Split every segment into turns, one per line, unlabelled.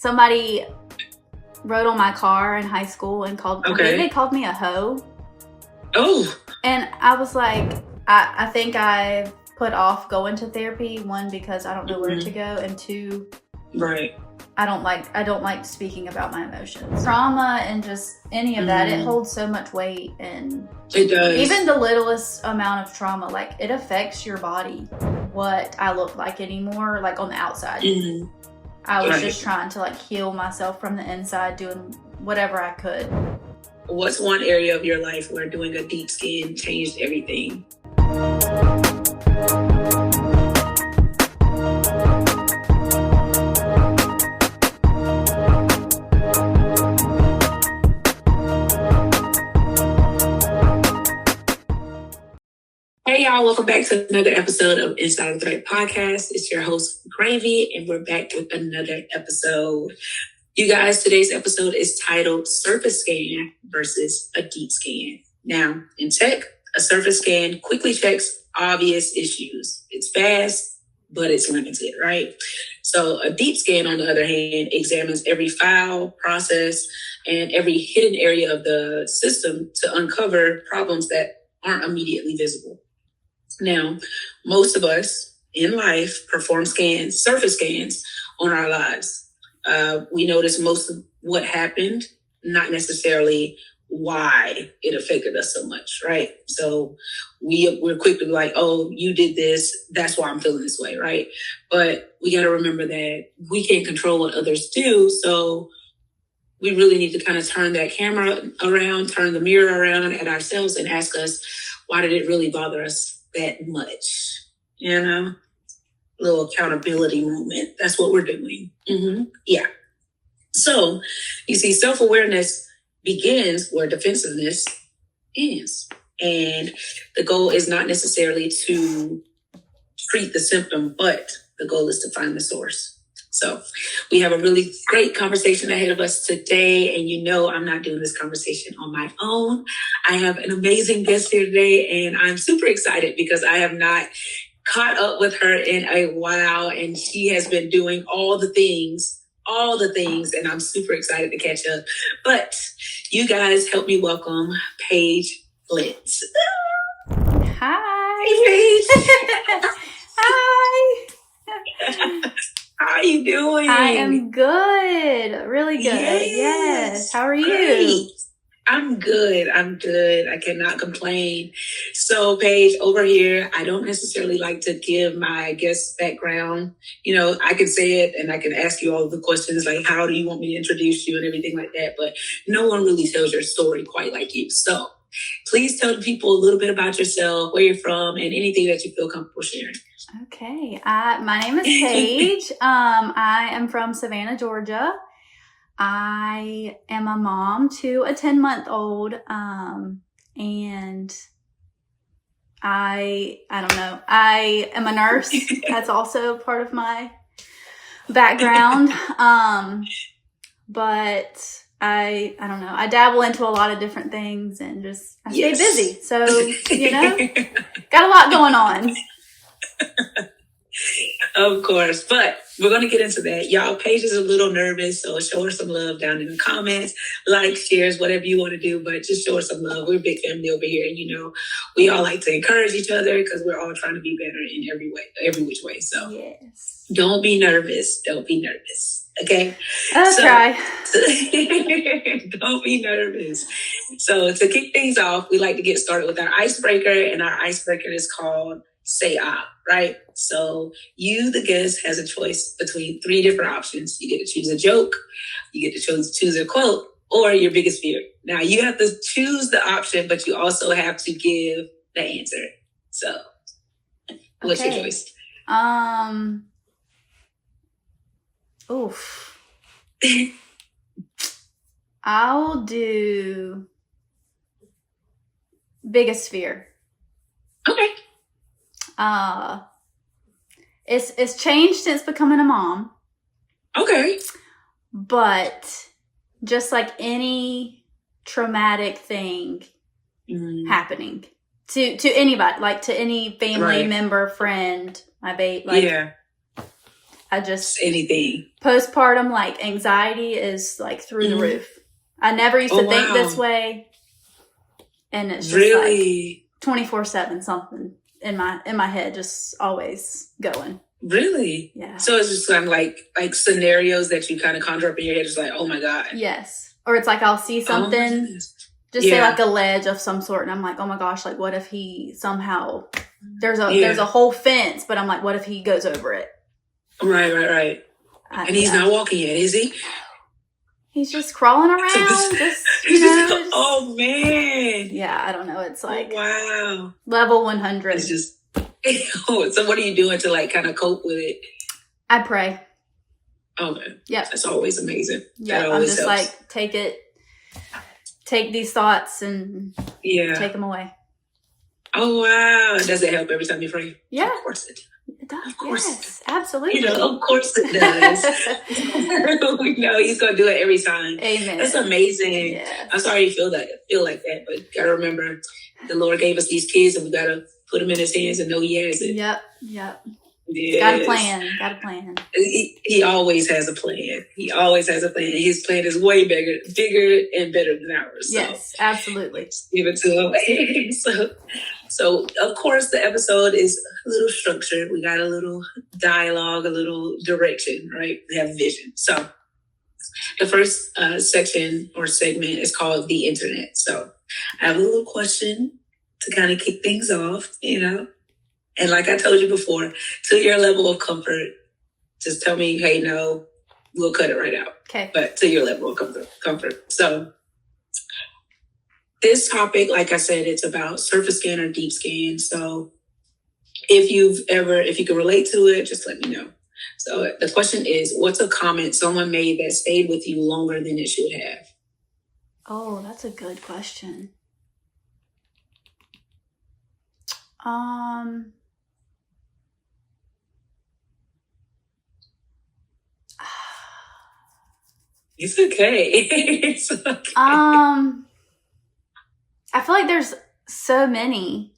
somebody rode on my car in high school and I think they called me a hoe.
Oh.
And I was like, I think I put off going to therapy, one, because I don't know where to go, and two,
right.
I don't like speaking about my emotions. Trauma and just any of that, it holds so much weight, and
it does.
Even the littlest amount of trauma, like, it affects your body, what I look like anymore, like on the outside. I was just trying to like heal myself from the inside, doing whatever I could.
What's one area of your life where doing a deep scan changed everything? Hey y'all, welcome back to another episode of Inside the Threat Podcast. It's your host, Gravy, and we're back with another episode. You guys, today's episode is titled Surface Scan versus a Deep Scan. Now, in tech, a surface scan quickly checks obvious issues. It's fast, but it's limited, right? So a deep scan, on the other hand, examines every file, process, and every hidden area of the system to uncover problems that aren't immediately visible. Now, most of us in life perform surface scans on our lives. We notice most of what happened, not necessarily why it affected us so much, right? So we're quick to be like, oh, you did this, that's why I'm feeling this way, right? But we got to remember that we can't control what others do. So we really need to kind of turn that camera around, turn the mirror around at ourselves and ask us, why did it really bother us that much? You know, a little accountability moment. That's what we're doing. Yeah. So you see, self-awareness begins where defensiveness ends. And the goal is not necessarily to treat the symptom, but the goal is to find the source. So we have a really great conversation ahead of us today. And you know, I'm not doing this conversation on my own. I have an amazing guest here today, and I'm super excited because I have not caught up with her in a while, and she has been doing all the things, and I'm super excited to catch up. But you guys help me welcome Paige Flint.
Hi.
Hey, Paige.
Hi.
How are you doing?
I am good. Really good. Yes. How are you?
Great. I'm good. I cannot complain. So, Paige, over here, I don't necessarily like to give my guest background. You know, I can say it and I can ask you all of the questions like, how do you want me to introduce you and everything like that. But no one really tells your story quite like you. So please tell the people a little bit about yourself, where you're from, and anything that you feel comfortable sharing.
Okay. My name is Paige. I am from Savannah, Georgia. I am a mom to a 10-month-old. And I don't know. I am a nurse. That's also part of my background. But I don't know. I dabble into a lot of different things and just I stay busy. So, you know, got a lot going on.
Of course, but we're going to get into that. Y'all, Paige is a little nervous, so show her some love down in the comments, like, shares, whatever you want to do, but just show her some love. We're a big family over here, and you know, we all like to encourage each other because we're all trying to be better in every way, every which way. So
yes.
Don't be nervous. Don't be nervous. Okay?
I'll try.
Don't be nervous. So to kick things off, we like to get started with our icebreaker, and our icebreaker is called Say Ah, right? So you, the guest, has a choice between 3 different options. You get to choose a joke, you get to choose a quote, or your biggest fear. Now you have to choose the option, but you also have to give the answer. So what's your choice?
Oof. I'll do biggest fear.
Okay.
It's changed since becoming a mom.
Okay.
But just like any traumatic thing happening to anybody, like to any family member, friend, my baby, like I just
anything.
Postpartum like anxiety is like through the roof. I never used to think this way, and it's just like 24/7 something in my head, just always going.
Really?
Yeah.
So it's just kind of like scenarios that you kind of conjure up in your head, just like, oh my God.
Yes. Or it's like I'll see something, just say like a ledge of some sort, and I'm like, oh my gosh, like what if he somehow there's a whole fence, but I'm like, what if he goes over it?
Right. And he's not walking yet, is he?
He's just crawling around.
Oh man.
Yeah, I don't know. It's like
wow.
Level 100.
It's just so what are you doing to like kind of cope with it?
I pray.
Okay.
Yeah.
That's always amazing.
Yeah. I'm just helps. Like take these thoughts and take them away.
Oh wow. Does it help every time you pray?
Yeah.
Of course it does.
It does.
Of course.
Yes, absolutely.
Of course it does. We know he's gonna do it every time.
Amen.
That's amazing.
Yeah.
I'm sorry you feel like that, but you gotta remember the Lord gave us these kids and we gotta put them in his hands and know he has it.
Yep.
Yes.
Got a plan.
He always has a plan. His plan is way bigger and better than ours. So
yes, absolutely.
Give it to him. So of course the episode is a little structured. We got a little dialogue, a little direction, right? We have vision. So the first section or segment is called the internet. So I have a little question to kind of kick things off, And like I told you before, to your level of comfort, just tell me, hey, no, we'll cut it right out.
Okay.
But to your level of comfort. So this topic, like I said, it's about surface scan or deep scan. So if you can relate to it, just let me know. So the question is, what's a comment someone made that stayed with you longer than it should have?
Oh, that's a good question.
It's okay. It's okay.
I feel like there's so many,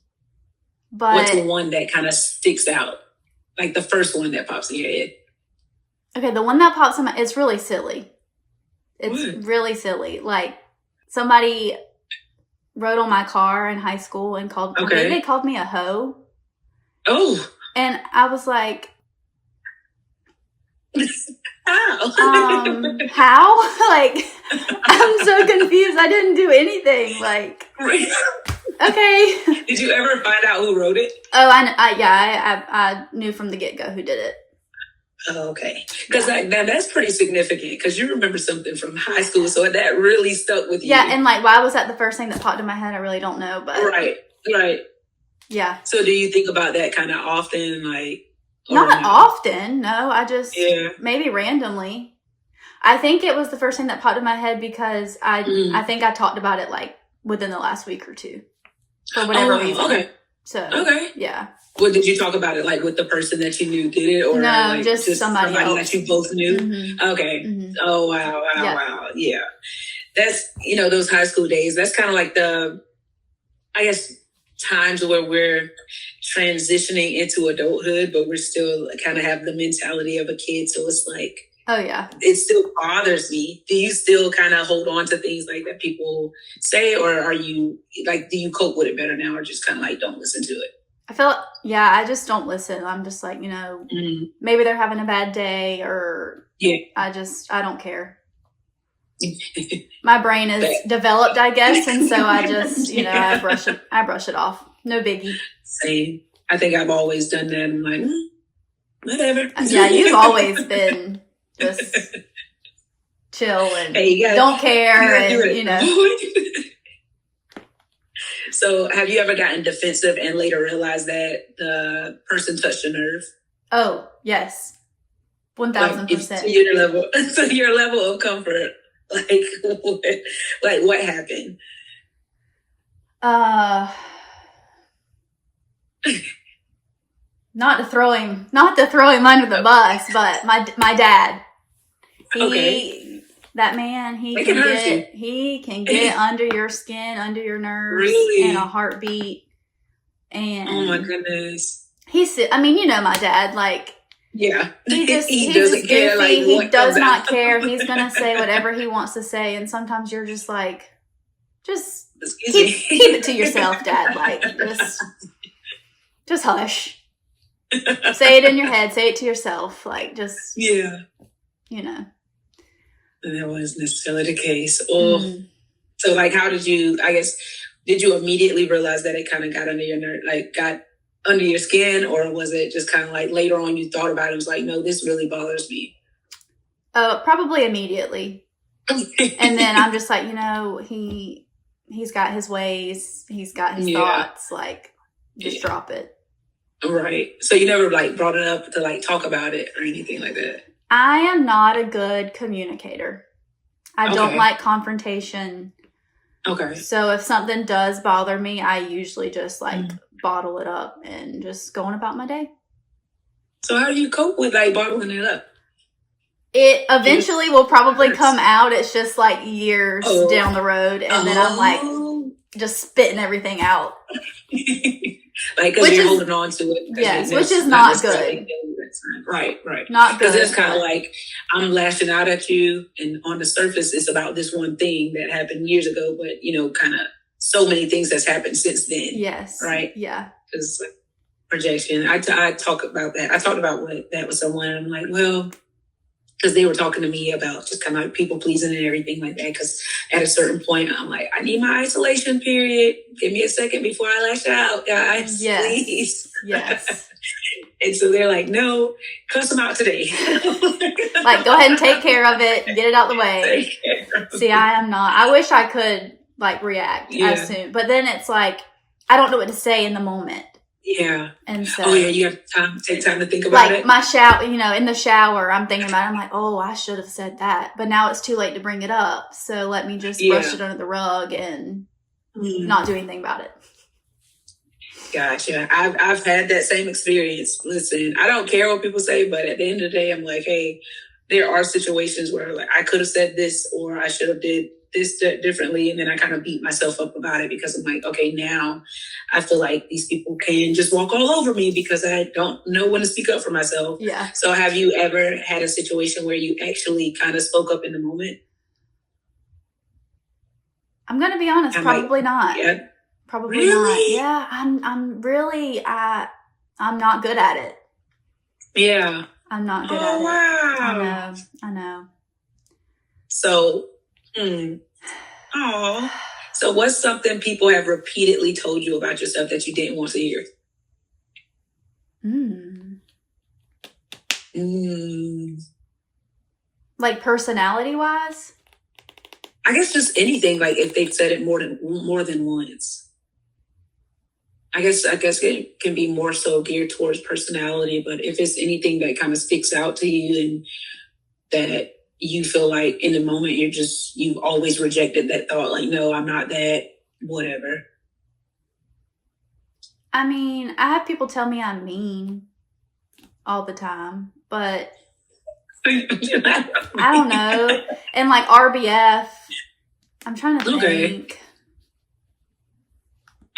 but
what's one that kind of sticks out? Like the first one that pops in your head.
Okay, the one that pops in my, it's really silly. It's really silly. Like somebody wrote on my car in high school and I think they called me a hoe.
Oh.
And I was like,
how?
How? Like, I'm so confused. I didn't do anything. Like, okay.
Did you ever find out who wrote it?
Oh, I knew from the get-go who did it.
Oh, okay. Because that's pretty significant because you remember something from high school, so that really stuck with you.
Yeah, and like, why was that the first thing that popped in my head? I really don't know, but
right.
Yeah.
So, do you think about that kind of often, like?
Not often, no. I just maybe randomly. I think it was the first thing that popped in my head because I think I talked about it like within the last week or two for whatever reason.
Okay.
So yeah.
Well, did you talk about it like with the person that you knew did it, or
no,
like
just somebody else
that you both knew?
Mm-hmm.
Okay.
Mm-hmm.
Oh wow. Yeah. That's those high school days. That's kind of like I guess times where we're transitioning into adulthood, but we're still kind of have the mentality of a kid. So it's like,
oh yeah,
it still bothers me. Do you still kind of hold on to things like that people say, or are you like, do you cope with it better now, or just kind of like don't listen to it?
I feel I just don't listen. I'm just like, maybe they're having a bad day, or I don't care. My brain is developed, I guess, and so I just, I brush it off. No biggie.
Same. I think I've always done that. I'm like, whatever.
Yeah, you've always been just chill and don't care, and
So, have you ever gotten defensive and later realized that the person touched a nerve?
Oh yes, 1,000%.
To your level of comfort. Like what happened?
Not to throw him under the bus, but my dad. That man, he can get under your skin, under your nerves, in a heartbeat. And
oh my goodness.
My dad, like,
Yeah.
He's just goofy. Like, he does not care. He's going to say whatever he wants to say. And sometimes you're just like, just keep it to yourself, Dad. Like, just hush. Say it in your head. Say it to yourself. Like, just,
yeah.
You know.
And that wasn't necessarily the case. So, like, how did you, I guess, did you immediately realize that it kind of got under your nerve, like, got under your skin? Or was it just kind of like later on you thought about it, it was like, no, this really bothers me?
Probably immediately. And then I'm just like, he's got his ways. He's got his thoughts. Like, just drop it.
Right. So you never, like, brought it up to, like, talk about it or anything like that?
I am not a good communicator. I don't like confrontation.
Okay.
So if something does bother me, I usually just, like, bottle it up and just go on about my day. So
how do you cope with, like, bottling it up?
It eventually will probably come out. It's just, like, years down the road. And then I'm, like, just spitting everything out.
Like, because you're holding on to it.
Yes, which is not good.
Right.
Not good.
Because it's kind of like, I'm lashing out at you, and on the surface, it's about this one thing that happened years ago, but, kind of so many things that's happened since then.
Yes.
Right?
Yeah.
Because projection, I talk about that. I talked about that with someone, and I'm like, well, because they were talking to me about just kind of like people pleasing and everything like that. Because at a certain point, I'm like, I need my isolation period. Give me a second before I lash out, guys. Yes. Please.
Yes.
And so they're like, no, cuss them out today.
Like, go ahead and take care of it. Get it out the way. See, I am not. I wish I could, like, react as soon. But then it's like, I don't know what to say in the moment.
Yeah.
And so.
Oh, yeah, you have take time to think about it.
Like, my shower, in the shower, I'm thinking about it. I'm like, oh, I should have said that. But now it's too late to bring it up. So let me just brush it under the rug and not do anything about it.
Gotcha. I've had that same experience. Listen, I don't care what people say, but at the end of the day, I'm like, hey, there are situations where, like, I could have said this, or I should have did this differently, and then I kind of beat myself up about it because I'm like, okay, now I feel like these people can just walk all over me because I don't know when to speak up for myself.
Yeah.
So have you ever had a situation where you actually kind of spoke up in the moment?
I'm going to be honest, probably not.
Yeah.
Probably
really?
not. Yeah, I'm really, I'm not good at it.
Yeah.
I'm not good at it.
Wow.
I know.
So, So what's something people have repeatedly told you about yourself that you didn't want to hear?
Like, personality-wise?
I guess just anything, like if they've said it more than once. I guess it can be more so geared towards personality, but if it's anything that kind of sticks out to you and that you feel like in the moment you've always rejected that thought, like, no, I'm not that, whatever.
I mean, I have people tell me I'm mean all the time, but I don't know. And like RBF, I'm trying to think.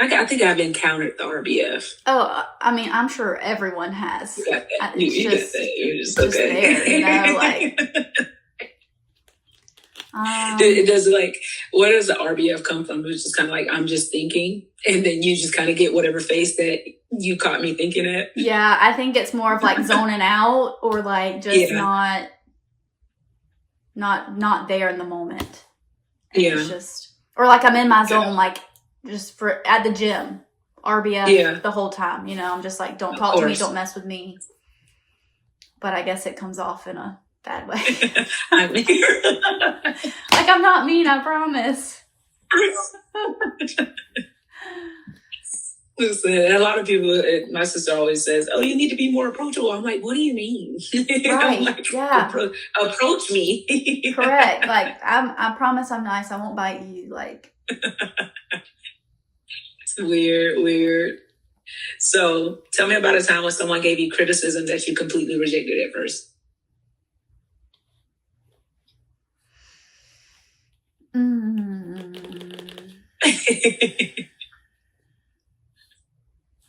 I think I've encountered the RBF.
Oh, I mean, I'm sure everyone has.
You got that.
You're just there, like.
It does, like, where does the RBF come from? It's just kind of like, I'm just thinking, and then you just kind of get whatever face that you caught me thinking at.
Yeah, I think it's more of like zoning out, or like just not there in the moment. And it's just, or like I'm in my zone, like just at the gym, RBF the whole time. I'm just like, don't talk to me, don't mess with me. But I guess it comes off in a bad way.
I mean,
like, I'm not mean, I promise.
Listen, a lot of people, my sister always says, oh, you need to be more approachable. I'm like, what do you mean?
Right,
like,
yeah.
Approach me.
Correct. Like, I promise I'm nice. I won't bite you. Like.
It's weird. So tell me about a time when someone gave you criticism that you completely rejected at first.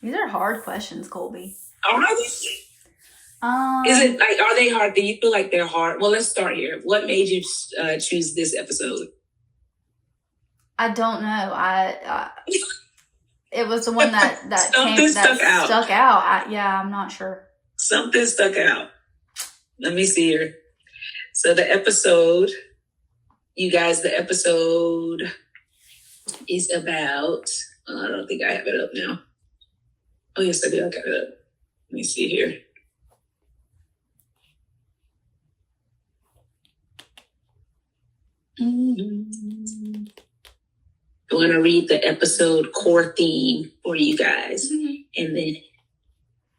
These are hard questions, Colby.
Are Is it like, are they hard? Do you feel like they're hard? Well, let's start here. What made you choose this episode?
I don't know. It was the one that stuck out. I'm not sure.
Something stuck out. Let me see here. So the episode is about, I don't think I have it up now. Oh, yes, I do. I got it up. Let me see here. I'm going to read the episode core theme for you guys. And then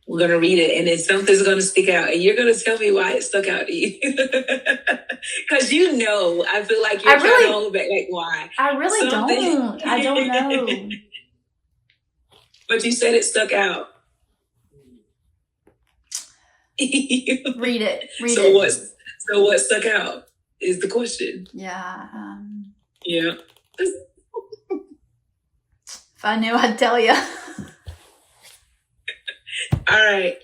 we're going to read it. And then something's going to stick out. And you're going to tell me why it stuck out to you. Because I feel like you're trying to hold back. Like, why?
I really don't. I don't know.
But you said it stuck out.
Read it.
So what stuck out is the question.
Yeah.
Yeah.
If I knew, I'd tell you.
All right.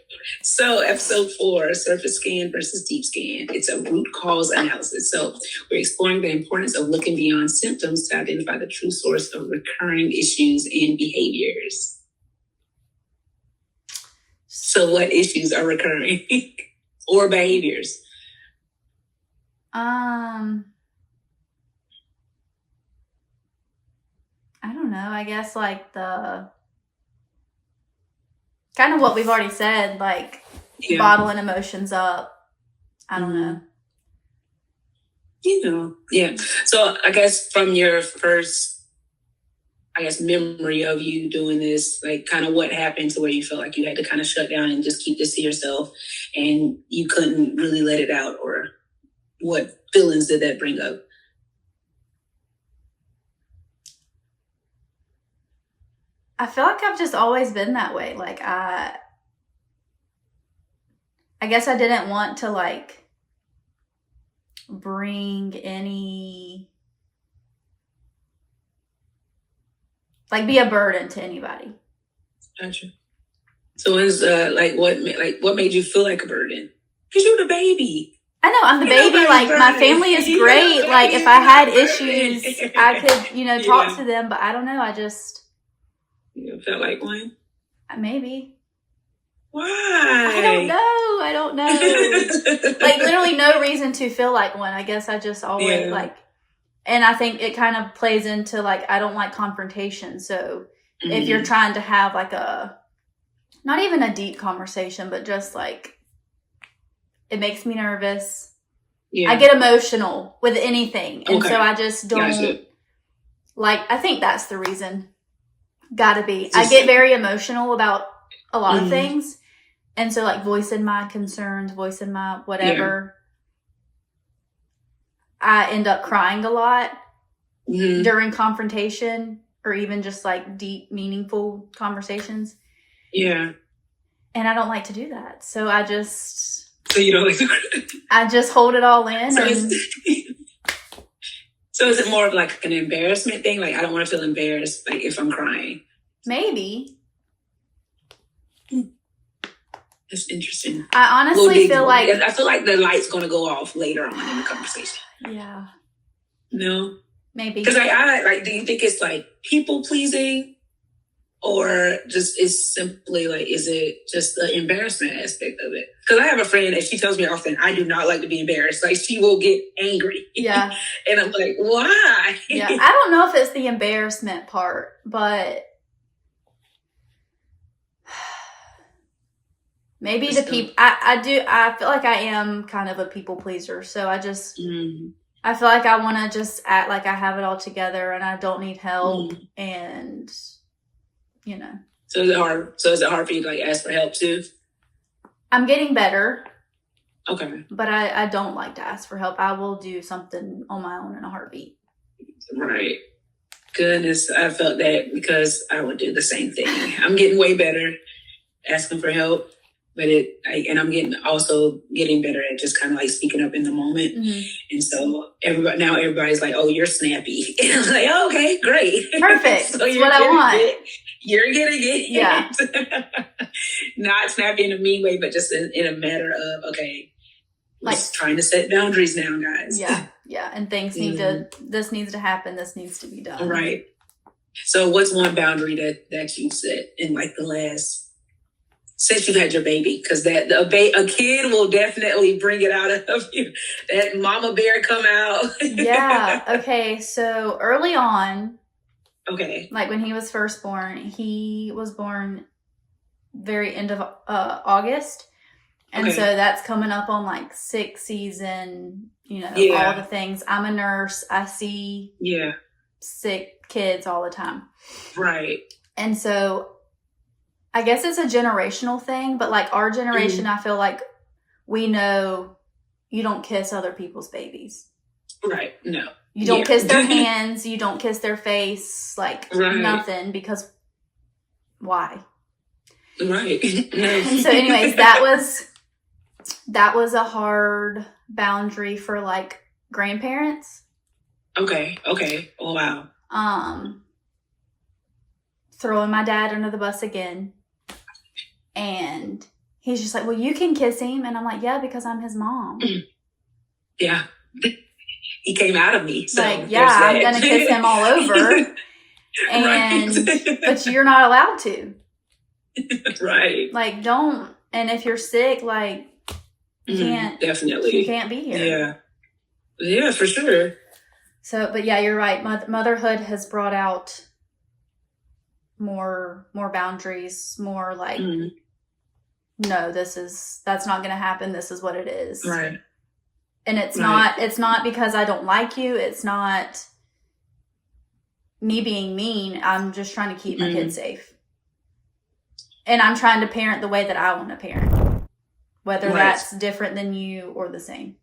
So episode 4, surface scan versus deep scan. It's a root cause analysis. So we're exploring the importance of looking beyond symptoms to identify the true source of recurring issues and behaviors. So what issues are recurring or behaviors?
I don't know. I guess like the kind of what we've already said, like bottling emotions up. I don't know.
Yeah. So I guess from your first, memory of you doing this, like kind of what happened to where you felt like you had to kind of shut down and just keep this to yourself and you couldn't really let it out, or what feelings did that bring up?
I feel like I've just always been that way. Like I guess I didn't want to like bring any, like be a burden to anybody.
Gotcha. So is what made you feel like a burden? Because you're the baby.
I know, I'm the baby. Like my family is great. Like if I had issues, I could, talk to them. But I don't know. I just.
You felt like one?
Maybe.
Why?
I don't know. Like literally no reason to feel like one. I guess I just always and I think it kind of plays into like, I don't like confrontation. So if you're trying to have like not even a deep conversation, but just like, it makes me nervous. Yeah. I get emotional with anything. And so I just don't I think that's the reason. Gotta be. I get very emotional about a lot of things. And so like voicing my concerns, voicing my whatever, I end up crying a lot during confrontation or even just like deep, meaningful conversations. Yeah. And I don't like to do that. So I just...
So you don't like to cry?
I just hold it all in.
So is it more of like an embarrassment thing? Like I don't want to feel embarrassed like if I'm crying.
Maybe.
That's interesting.
I honestly feel like...
I feel like the light's going to go off later on in the conversation.
Yeah.
No?
Maybe.
Because do you think it's like people pleasing? Or just is simply like, is it just the embarrassment aspect of it? Because I have a friend and she tells me often, I do not like to be embarrassed. Like she will get angry. Yeah. And I'm like, why?
Yeah. I don't know if it's the embarrassment part, but maybe the people, I feel like I am kind of a people pleaser. So I just, I feel like I want to just act like I have it all together and I don't need help and...
So is it hard? So is it hard for you to like ask for help too?
I'm getting better.
Okay.
But I don't like to ask for help. I will do something on my own in a heartbeat. Right.
Goodness, I felt that because I would do the same thing. I'm getting way better asking for help, but I'm also getting better at just kind of like speaking up in the moment. And so everybody's like, "Oh, you're snappy," and I'm like, oh, "Okay, great,
perfect. So that's what I want."
You're getting it.
Yeah.
Not snappy in a mean way, but just in a matter of, okay,
like
trying to set boundaries now, guys.
Yeah. Yeah. And things this needs to happen. This needs to be done.
Right. So what's one boundary that you set in like the last, since you've had your baby? Because a kid will definitely bring it out of you. That mama bear come out.
Yeah. Okay. So early on,
okay,
like when he was first born, he was born very end of August. And so that's coming up on like 6th season, all the things. I'm a nurse. I see sick kids all the time.
Right.
And so I guess it's a generational thing, but like our generation, I feel like we know you don't kiss other people's babies.
Right. No.
You don't kiss their hands. You don't kiss their face. Like nothing, because why?
Right.
And so anyways, that was a hard boundary for like grandparents.
Okay. Oh, wow.
Throwing my dad under the bus again. And he's just like, well, you can kiss him. And I'm like, yeah, because I'm his mom.
Yeah. He came out of me. So
like, yeah, I'm going to kiss him all over. And, but you're not allowed to.
Right.
Like, don't. And if you're sick, like, you can't.
Definitely.
You can't be here.
Yeah. Yeah, for sure.
So, but yeah, you're right. Motherhood has brought out more boundaries, more like, no, that's not going to happen. This is what it is.
Right.
And it's not because I don't like you. It's not me being mean. I'm just trying to keep my kids safe. And I'm trying to parent the way that I want to parent, whether that's different than you or the same.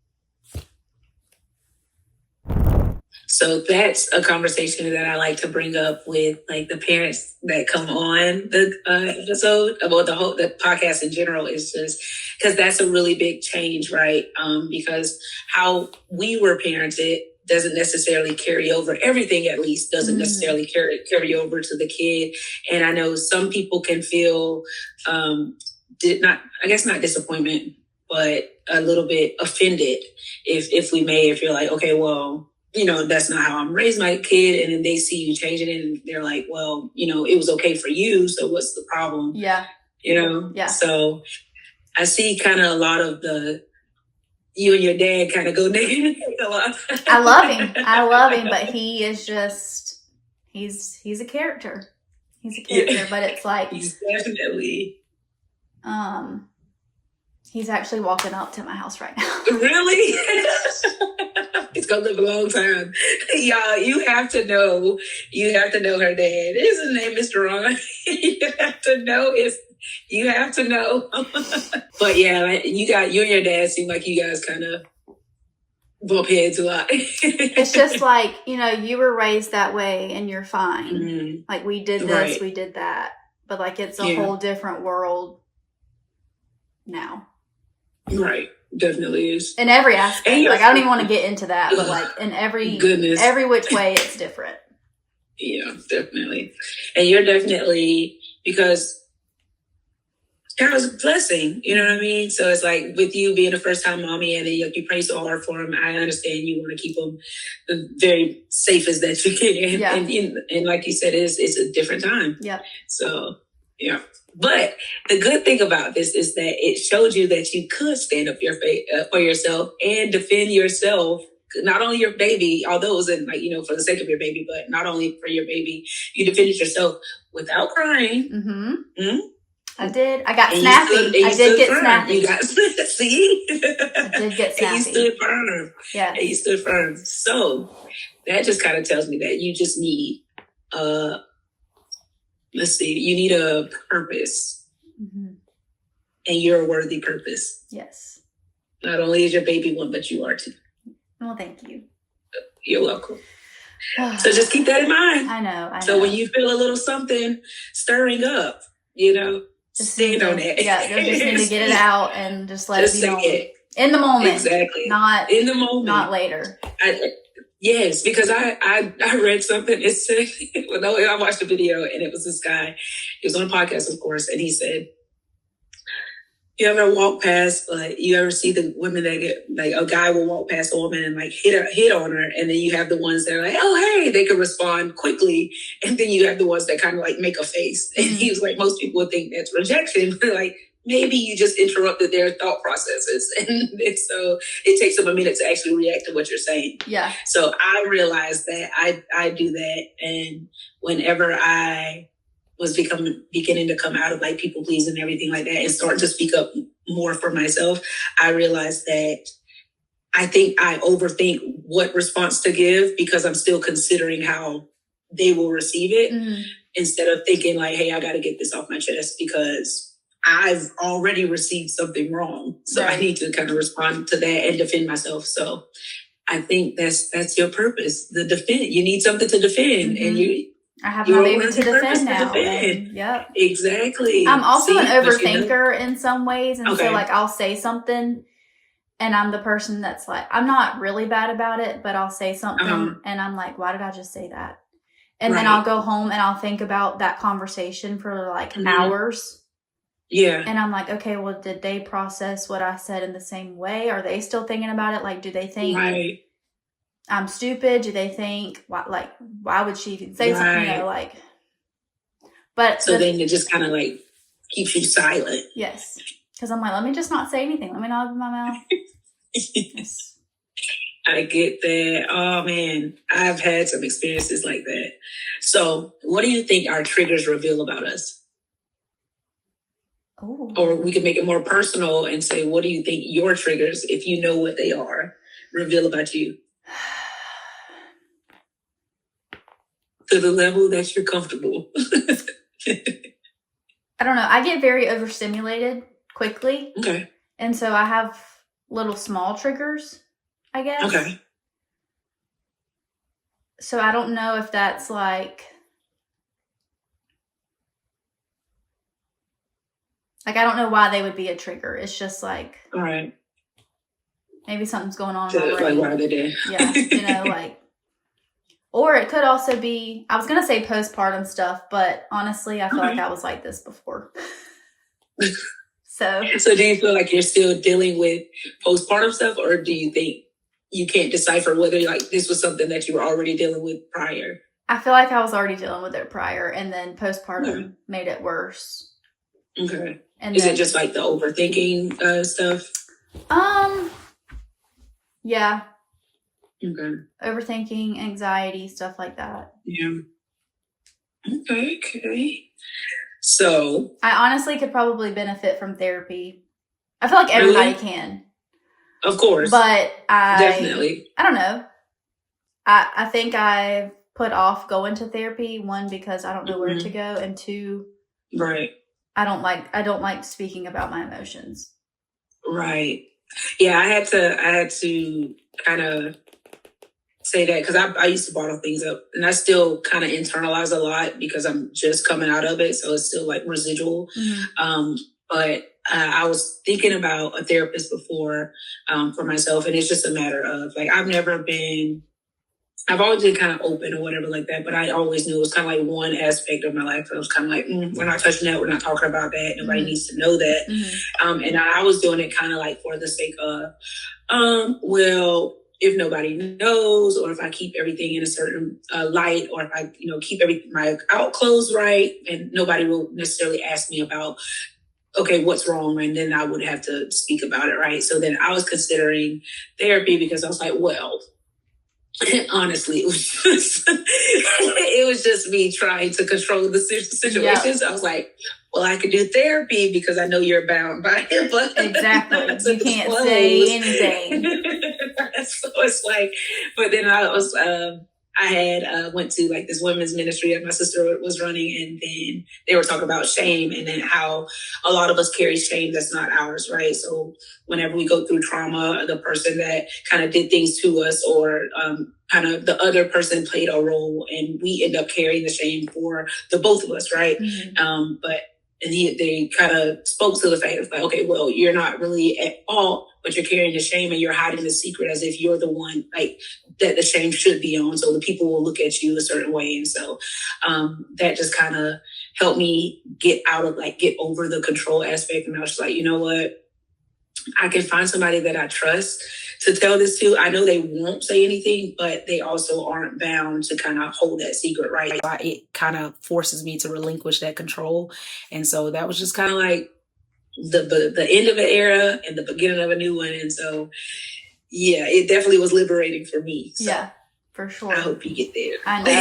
So that's a conversation that I like to bring up with like the parents that come on the episode, about the podcast in general, is just because that's a really big change, right? Because how we were parented doesn't necessarily carry over. Everything, at least, doesn't necessarily carry over to the kid. And I know some people can feel not disappointment, but a little bit offended if you're like, okay, well, that's not how I'm raising my kid. And then they see you changing it and they're like, well, it was okay for you. So what's the problem?
Yeah.
Yeah. So I see kind of a lot of you and your dad kind of go negative a lot.
I love him, but he is just, he's a character. He's a character, but it's like.
He's definitely.
He's actually walking up to my house right now.
Really? He's gonna live a long time. Y'all, you have to know her dad. His name is Ron. You have to know. But yeah, you and your dad seem like you guys kind of bump heads a lot.
It's just like, you were raised that way and you're fine. Mm-hmm. Like we did this, we did that. But like it's a whole different world now.
Right. Definitely is.
In every aspect. Like I don't even want to get into that, but like in every which way it's different.
Yeah, definitely. And you're definitely, because God was a blessing, you know what I mean? So it's like with you being a first time mommy and then you pray so hard for him, I understand you want to keep them very safe as that you can. Yeah. And like you said, it's a different time.
Yeah.
So, yeah. But the good thing about this is that it showed you that you could stand up for yourself and defend yourself, not only your baby, although it was for the sake of your baby, but not only for your baby, you defended yourself without crying.
Mm-hmm. Mm-hmm. I did. I got snappy. I did get snappy.
You got see?
I did get snappy.
And you stood firm.
Yeah.
And you stood firm. So that just kind of tells me that you just need you need a purpose. Mm-hmm. And you're a worthy purpose.
Yes.
Not only is your baby one, but you are too.
Well, thank you.
You're welcome. So just keep that in mind.
I know.
So when you feel a little something stirring up, just stand on it.
Yeah, you just need to get it out and just let it be known. In the moment.
Exactly.
Not
in the moment.
Not later.
Yes, because I read something. It said, well, no, I watched a video and it was this guy. He was on a podcast, of course, and he said, you ever walk past, you ever see the women that get, like, a guy will walk past a woman and, like, hit on her, and then you have the ones that are like, oh, hey, they can respond quickly, and then you have the ones that kind of, like, make a face. And he was like, most people would think that's rejection, but, like, maybe you just interrupted their thought processes, and so it takes them a minute to actually react to what you're saying.
Yeah.
So I realized that I do that, and whenever I was beginning to come out of, like, people please and everything like that and start to speak up more for myself, I realized that I think I overthink what response to give because I'm still considering how they will receive it instead of thinking like, hey, I got to get this off my chest because I've already received something wrong. So I need to kind of respond to that and defend myself. So I think that's your purpose, the defend. You need something to defend, and
I have my baby to defend now. Yep.
Exactly.
I'm also an overthinker in some ways. And so, like, I'll say something and I'm the person that's like, I'm not really bad about it, but I'll say something and I'm like, why did I just say that? And then I'll go home and I'll think about that conversation for like hours.
Yeah.
And I'm like, okay, well, did they process what I said in the same way? Are they still thinking about it? Like, do they think I'm stupid? Do they think, why would she even say something? You know, like, but
so then it just kind of like keeps you silent.
Yes. Because I'm like, let me just not say anything. Let me not open my mouth. Yes.
I get that. Oh man, I've had some experiences like that. So what do you think our triggers reveal about us?
Ooh.
Or we could make it more personal and say, what do you think your triggers, if you know what they are, reveal about you? To the level that you're comfortable.
I don't know. I get very overstimulated quickly.
Okay.
And so I have little small triggers, I guess.
Okay.
So I don't know if that's like I don't know why they would be a trigger. It's just like,
all right,
maybe something's going on in my brain.
Like, why are they there?
Yeah, you know, like, or it could also be, I was going to say postpartum stuff, but honestly, I feel like I was like this before. So
do you feel like you're still dealing with postpartum stuff, or do you think you can't decipher whether like this was something that you were already dealing with prior?
I feel like I was already dealing with it prior, and then postpartum made it worse.
Okay. And is it just like the overthinking stuff?
Yeah.
Okay.
Overthinking, anxiety, stuff like that.
Yeah. Okay. So
I honestly could probably benefit from therapy. I feel like everybody can.
Of course.
But
definitely.
I don't know. I think I put off going to therapy, one, because I don't know where to go, and two,
right.
I don't like speaking about my emotions.
Right. Yeah, I had to kind of say that because I used to bottle things up, and I still kind of internalize a lot because I'm just coming out of it. So it's still like residual. But I was thinking about a therapist before for myself, and it's just a matter of like, I've always been kind of open or whatever like that, but I always knew it was kind of like one aspect of my life. I was kind of like, we're not touching that. We're not talking about that. Nobody needs to know that. And I was doing it kind of like for the sake of, well, if nobody knows, or if I keep everything in a certain light, or if I, keep my out clothes right, and nobody will necessarily ask me about, okay, what's wrong? And then I would have to speak about it, right? So then I was considering therapy because I was like, well, honestly, it was just me trying to control the situations. I was like, well, I could do therapy because I know you're bound by it. But
exactly. You can't say anything.
So it's like, but then I had went to like this women's ministry that my sister was running, and then they were talking about shame, and then how a lot of us carry shame that's not ours, right? So whenever we go through trauma, the person that kind of did things to us, or kind of the other person played a role, and we end up carrying the shame for the both of us, right? But they kind of spoke to the fact of like, okay, well, you're not really at all but you're carrying the shame and you're hiding the secret as if you're the one like that the shame should be on. So the people will look at you a certain way. And so that just kind of helped me get over the control aspect. And I was like, you know what? I can find somebody that I trust to tell this to. I know they won't say anything, but they also aren't bound to kind of hold that secret, right? It kind of forces me to relinquish that control. And so that was just kind of like the end of an era and the beginning of a new one. And so, yeah, it definitely was liberating for me. So
yeah, for sure.
I hope you get there.
I know.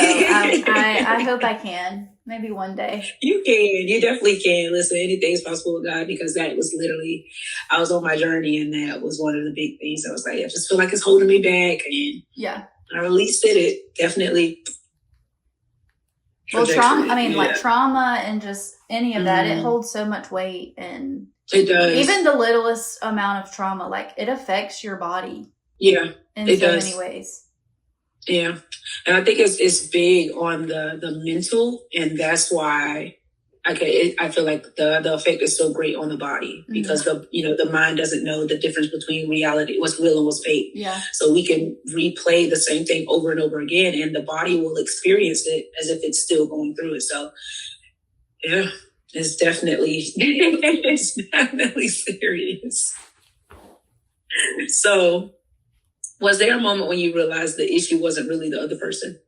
I hope I can. Maybe one day.
You can. You definitely can. Listen, anything's possible with God, because that was literally, I was on my journey, and that was one of the big things. I was like, I just feel like it's holding me back. And
yeah,
I released it. It definitely.
Well, trauma, like trauma and just any of that, it holds so much weight. And
it does.
Even the littlest amount of trauma, like it affects your body.
Yeah.
In so many ways.
Yeah. And I think it's big on the mental, and that's why I feel like the effect is so great on the body, because the mind doesn't know the difference between reality, what's real and what's fake.
Yeah.
So we can replay the same thing over and over again, and the body will experience it as if it's still going through it. So yeah, it's definitely serious. So was there a moment when you realized the issue wasn't really the other person?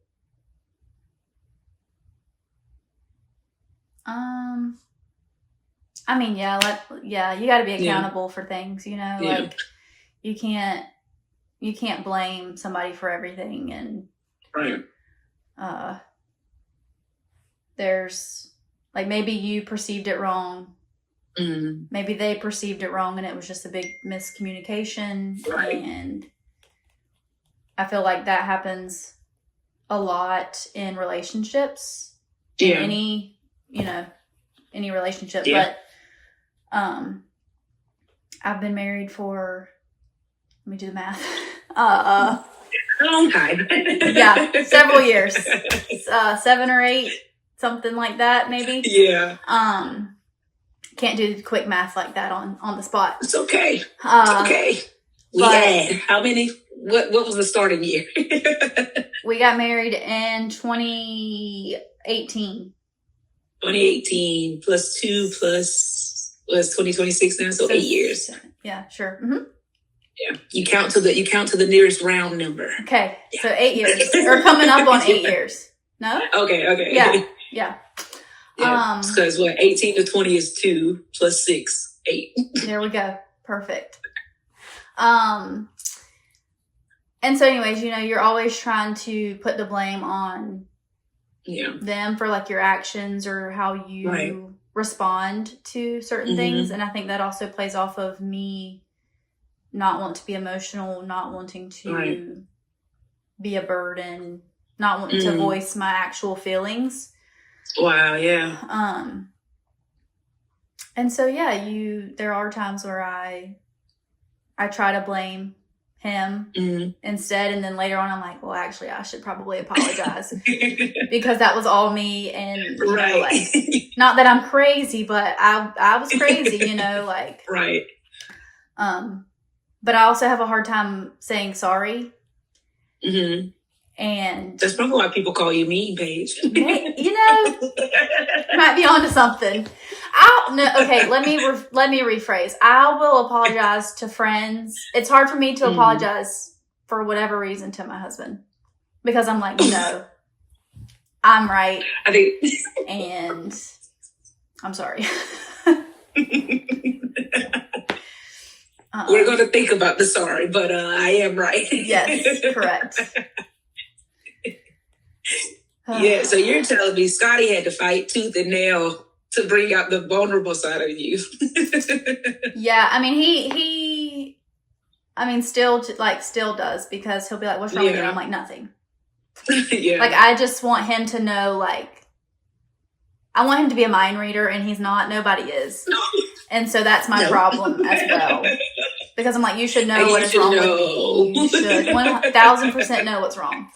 You got to be accountable for things, like you can't blame somebody for everything. And
right.
There's like, maybe you perceived it wrong.
Mm-hmm.
Maybe they perceived it wrong, and it was just a big miscommunication.
Right.
And I feel like that happens a lot in relationships.
Yeah.
In any relationship.
Yeah.
But I've been married for, let me do the math. A
long time.
Yeah, several years. 7 or 8, something like that, maybe.
Yeah.
Can't do quick math like that on the spot.
It's okay. It's okay. How many? What was the starting year?
We got married in 2018.
2018 plus 2 plus was 2026 now, so 8 years.
Yeah, sure. Mm-hmm.
Yeah, you count to the nearest round number.
Okay, yeah. So 8 years. We're coming up on 8 years. No?
Okay.
Yeah.
Yeah, because 18 to 20 is 2 plus 6, 8.
There we go. Perfect. And so anyways, you're always trying to put the blame on them for like your actions or how you respond to certain things. And I think that also plays off of me not wanting to be emotional, not wanting to be a burden, not wanting to voice my actual feelings.
Wow, yeah.
And so there are times where I try to blame him instead, and then later on I'm like, well, actually I should probably apologize because that was all me. And not that I'm crazy, but I was crazy, like
right.
But I also have a hard time saying sorry. And
that's probably why people call you mean, Paige.
Might be onto something. Let me rephrase. I will apologize to friends. It's hard for me to apologize for whatever reason to my husband, because I'm like, no, I'm right.
I think,
and I'm sorry.
We're going to think about the sorry, but I am right.
Yes, correct.
Yeah, so you're telling me Scotty had to fight tooth and nail to bring out the vulnerable side of you.
Yeah, he still does, because he'll be like, what's wrong with you? I'm like, nothing.
Yeah.
Like, I just want him to know, like, I want him to be a mind reader, and he's not. Nobody is. And so that's my problem as well. Because I'm like, you should know what is wrong with me. You should 1,000% know what's wrong.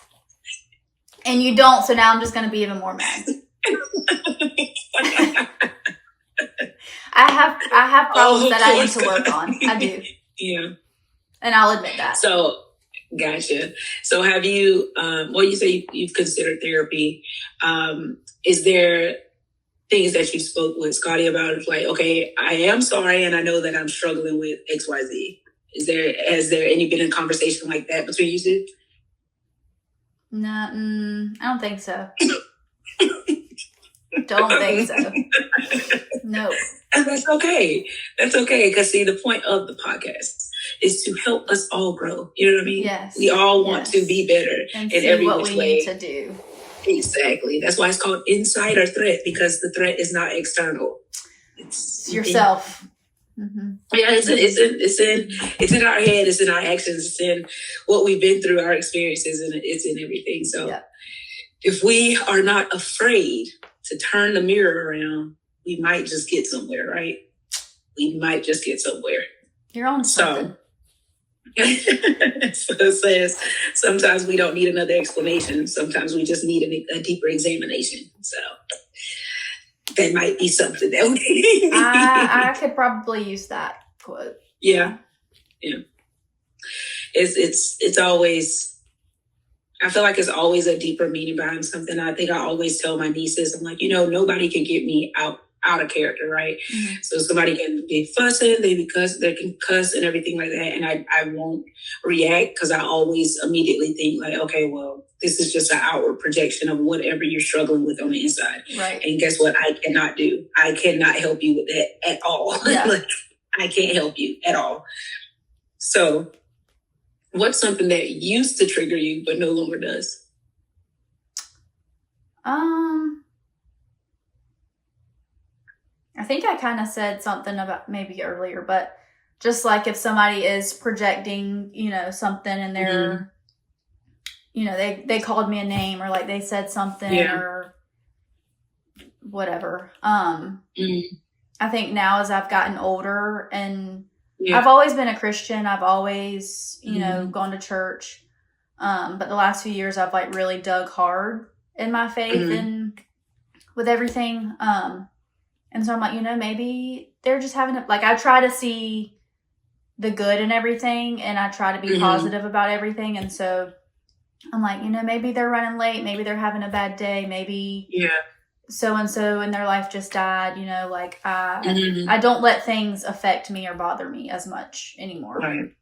And you don't, so now I'm just going to be even more mad. I have problems that I need to work on. I do.
Yeah.
And I'll admit that.
So, gotcha. So have you, you say you've considered therapy. Is there things that you spoke with Scotty about? Like, okay, I am sorry, and I know that I'm struggling with XYZ. Has there any been a conversation like that between you two?
No, I don't think so. Don't think so. No.
And that's okay. That's okay. Because see, the point of the podcast is to help us all grow. You know what I mean?
Yes.
We all want to be better
and
in
see
every
what
which
we
way.
need to do.
Exactly. That's why it's called insider threat, because the threat is not external. It's
yourself. Mm-hmm.
Yeah, it's in our head, it's in our actions, it's in what we've been through, our experiences, and it's in everything. So if we are not afraid to turn the mirror around, we might just get somewhere, right? We might just get somewhere.
You're on something.
So it says sometimes we don't need another explanation. Sometimes we just need a deeper examination. So that might be something that we
I could probably use that quote.
Yeah. It's always, I feel like it's always a deeper meaning behind something. I think I always tell my nieces, I'm like, nobody can get me out of character, right? Mm-hmm. So somebody can be fussing, they can cuss and everything like that, and I won't react because I always immediately think like, okay, well, this is just an outward projection of whatever you're struggling with on the inside.
Right.
And guess what? I cannot do. I cannot help you with that at all. Yeah. Like, I can't help you at all. So what's something that used to trigger you but no longer does?
I think I kind of said something about maybe earlier, but just like if somebody is projecting, something and they're, they called me a name or like they said something or whatever. I think now as I've gotten older and I've always been a Christian, I've always, gone to church. But the last few years I've like really dug hard in my faith and with everything. And so I'm like, maybe they're just having I try to see the good in everything and I try to be positive about everything. And so I'm like, maybe they're running late. Maybe they're having a bad day. Maybe so-and-so in their life just died. I don't let things affect me or bother me as much anymore.
Right.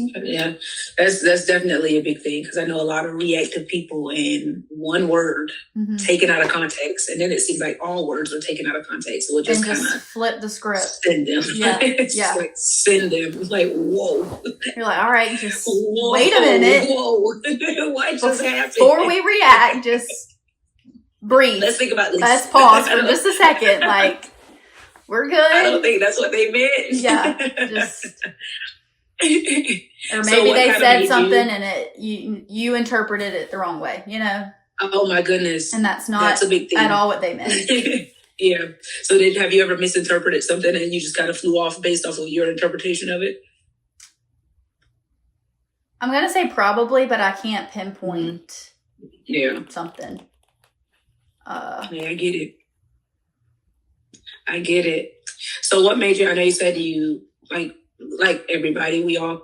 Yeah, that's definitely a big thing because I know a lot of reactive people in one word taken out of context, and then it seems like all words are taken out of context. So it just kind of
flip the script,
send them, like send them, like whoa.
You're like, all right, just wait a minute,
what just happened?
Before we react, just breathe.
Let's think about this.
Let's pause for just a second. Like we're good.
I don't think that's what they meant.
Yeah, just. Or maybe they said something and you interpreted it the wrong way,
Oh my goodness.
And that's a big thing. At all what they meant.
Yeah. So have you ever misinterpreted something and you just kind of flew off based off of your interpretation of it?
I'm going to say probably, but I can't pinpoint something.
I get it. So what made you, I know you said you like everybody, we all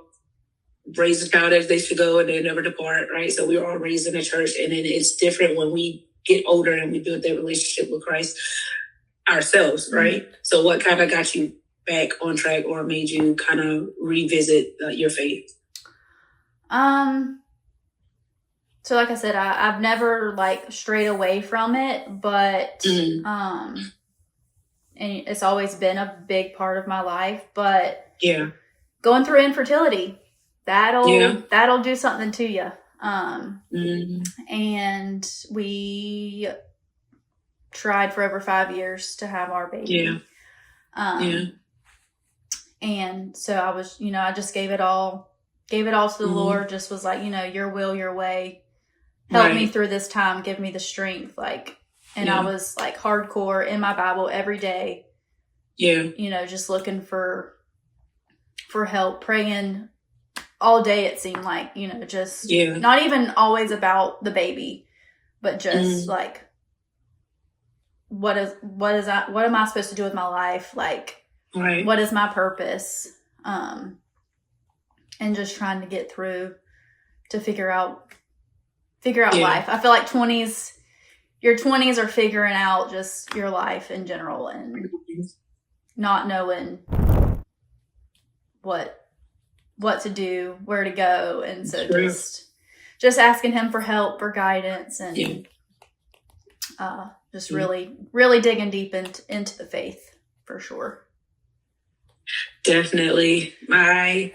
raise a child as they should go and they never depart, right? So we were all raised in a church, and then it's different when we get older and we build that relationship with Christ ourselves, right? Mm-hmm. So what kind of got you back on track or made you kind of revisit your faith?
So like I said, I've never strayed away from it, but and it's always been a big part of my life, but going through infertility, that'll do something to you. And we tried for over 5 years to have our baby. And so I was, I just gave it all to the Lord, just was like, your will, your way, help me through this time, give me the strength. And I was hardcore in my Bible every day. Just looking for help, praying all day. It seemed like, just not even always about the baby, but just what am I supposed to do with my life? What is my purpose? and just trying to get through to figure out life. I feel like your 20s are figuring out just your life in general and not knowing what to do, where to go. And so just asking him for help, for guidance, and just really, really digging deep into the faith for sure.
Definitely. I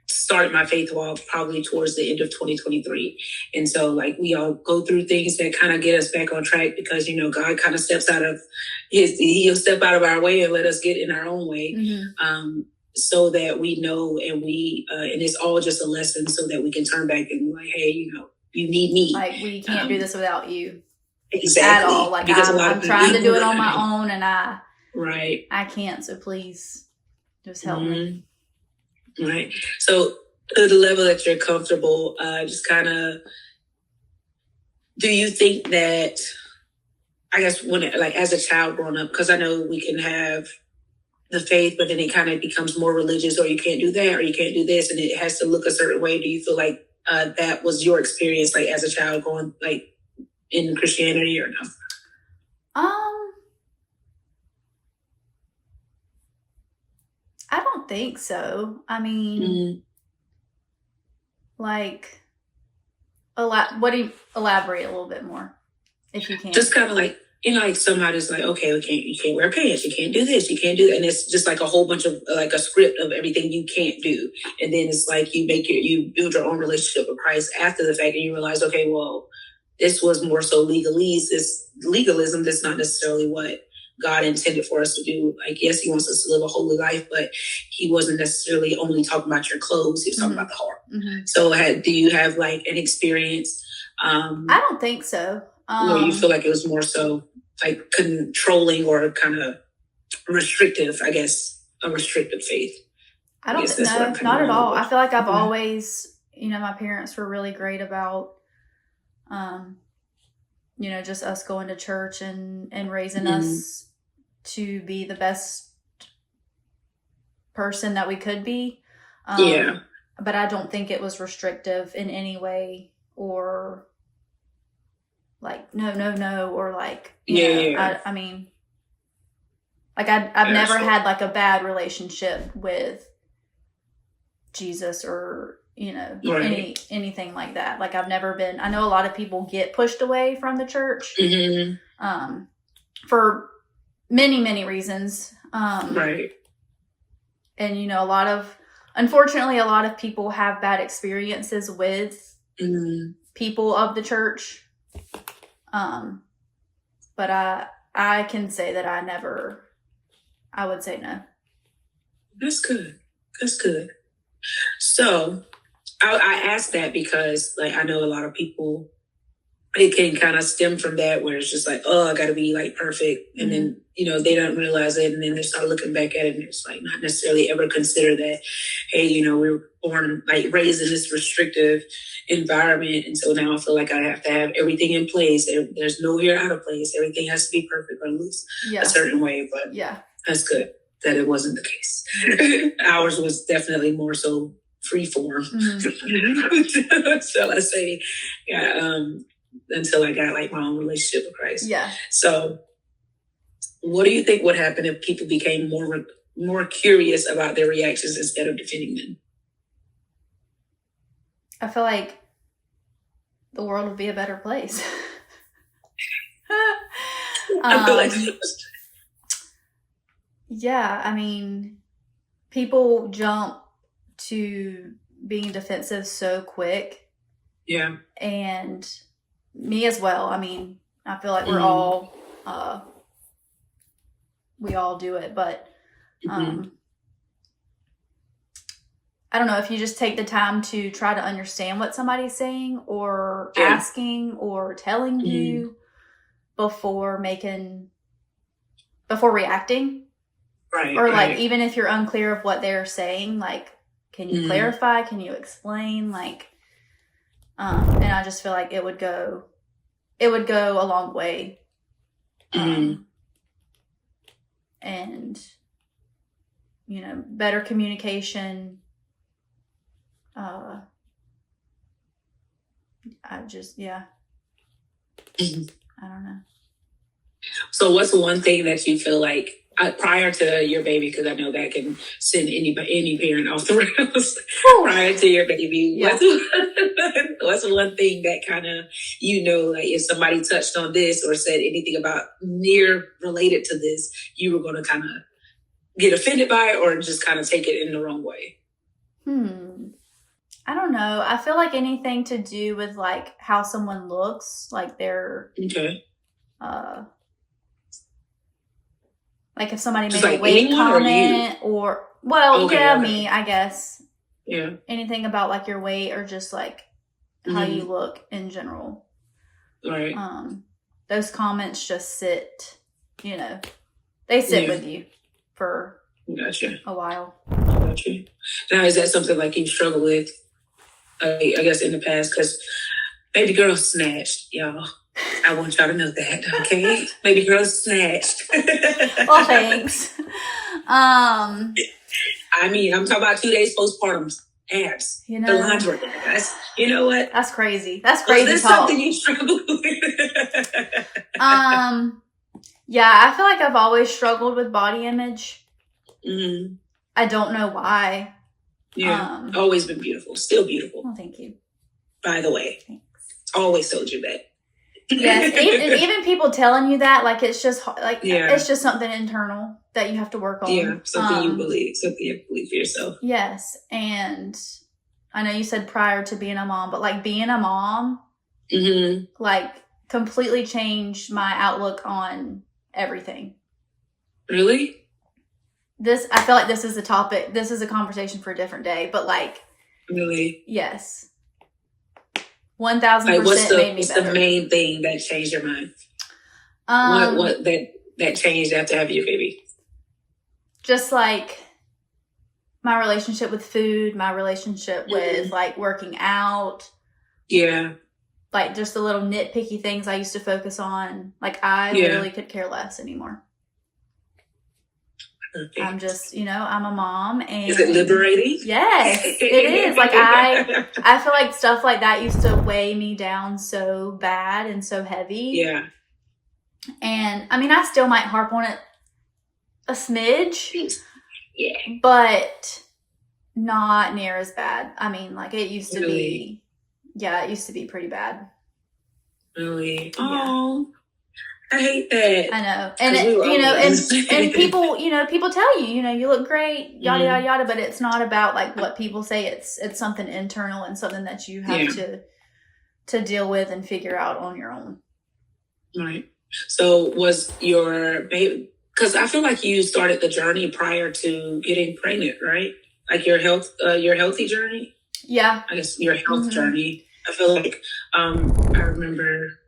started my faith walk probably towards the end of 2023. And so like we all go through things that kind of get us back on track because, you know, God kind of he'll step out of our way and let us get in our own way. Mm-hmm. So that we know and and it's all just a lesson so that we can turn back and be like, hey, you know, you need me.
Like we can't do this without you.
Exactly.
At all. Like I'm trying to do it on my own and I can't. So please just help me.
Right. So to the level that you're comfortable, just kind of, do you think that, I guess as a child growing up, because I know we can have the faith, but then it kind of becomes more religious, or you can't do that, or you can't do this, and it has to look a certain way. Do you feel like that was your experience, like as a child going like in Christianity or no?
I don't think so. I mean, like, elaborate a little bit more, if you can.
Just kind of like, you know, like somebody's like, okay, you can't wear pants, you can't do this, you can't do that. And it's just like a whole bunch of like a script of everything you can't do. And then it's like you build your own relationship with Christ after the fact, and you realize, okay, well, this was more so legalism. That's not necessarily what God intended for us to do. Like, yes, he wants us to live a holy life, but he wasn't necessarily only talking about your clothes. He was talking about the heart. Mm-hmm. So do you have like an experience?
I don't think so.
Where you feel like it was more so like controlling or kind of restrictive, I guess, a restrictive faith.
I don't think, no, not at all. I feel like I've always, you know, my parents were really great about, you know, just us going to church and raising us to be the best person that we could be. But I don't think it was restrictive in any way, or like, no, or like, you know. I mean, like I've never had like a bad relationship with Jesus or, you know, anything like that. Like I've never been, I know a lot of people get pushed away from the church, for many, many reasons. And, you know, unfortunately, a lot of people have bad experiences with people of the church. But I can say that I would say no.
That's good. So I asked that because like, I know a lot of people, it can kind of stem from that where it's just like, oh, I got to be like perfect. And then, you know, they don't realize it. And then they start looking back at it and it's like not necessarily ever consider that, hey, you know, we were born, like raised in this restrictive environment. And so now I feel like I have to have everything in place. There's no hair out of place. Everything has to be perfect or loose a certain way. But that's good that it wasn't the case. Ours was definitely more so free form. So let's say, until I got like my own relationship with Christ. Yeah. So what do you think would happen if people became more curious about their reactions instead of defending them?
I feel like the world would be a better place.
I feel like
yeah, I mean, people jump to being defensive so quick.
Yeah.
And me as well. I mean, I feel like we're all, we all do it, but, I don't know if you just take the time to try to understand what somebody's saying or asking or telling you before reacting.
Right.
Or like, even if you're unclear of what they're saying, like, can you clarify? Can you explain? Like, and I just feel like it would go a long way. And better communication. I don't know.
So what's one thing that you feel like prior to your baby, because I know that can send any parent off the rails. Prior to your baby, what's one thing that kind of, like if somebody touched on this or said anything about near related to this, you were going to kind of get offended by it or just kind of take it in the wrong way?
I don't know. I feel like anything to do with like how someone looks, like they're like if somebody made a weight comment or me, I guess.
Yeah.
Anything about like your weight or just like how you look in general.
Right.
Those comments just sit, they sit with you for a while.
Gotcha. Now, is that something like you struggle with, I guess, in the past? Because baby girl snatched, y'all. I want y'all to know that, okay? Baby girl snatched.
Well, thanks.
I mean, I'm talking about 2 days postpartum. Abs. The lines were guys. You know what?
That's crazy. That's crazy.
Is this something you struggle with?
Yeah, I feel like I've always struggled with body image.
Mm-hmm.
I don't know why.
Yeah, always been beautiful. Still beautiful.
Well, thank you.
By the way,
thanks.
Always told you that.
Yes, even people telling you that, like it's just like it's just something internal that you have to work on.
Yeah, something you believe for yourself.
Yes, and I know you said prior to being a mom, but like being a mom, like completely changed my outlook on everything.
Really?
I feel like this is a topic. This is a conversation for a different day, but like,
really,
yes. 1,000% made me better.
What's the main thing that changed your mind? What that changed after having your baby?
Just like my relationship with food, my relationship with like working out.
Yeah.
Like just the little nitpicky things I used to focus on. Like I literally could care less anymore. Perfect. I'm just, I'm a mom, and
is it liberating?
Yes, it is. Like I feel like stuff like that used to weigh me down so bad and so heavy.
Yeah.
And I mean, I still might harp on it a smidge.
Yeah.
But not near as bad. I mean, like it used to be. Yeah, it used to be pretty bad.
Really? Yeah. Oh. I hate that.
I know. And and people, people tell you, you look great, yada, yada, yada, but it's not about like what people say. It's something internal and something that you have to deal with and figure out on your own.
Right. So was your baby, because I feel like you started the journey prior to getting pregnant, right? Like your healthy journey?
Yeah.
I guess your health journey. I feel like, I remember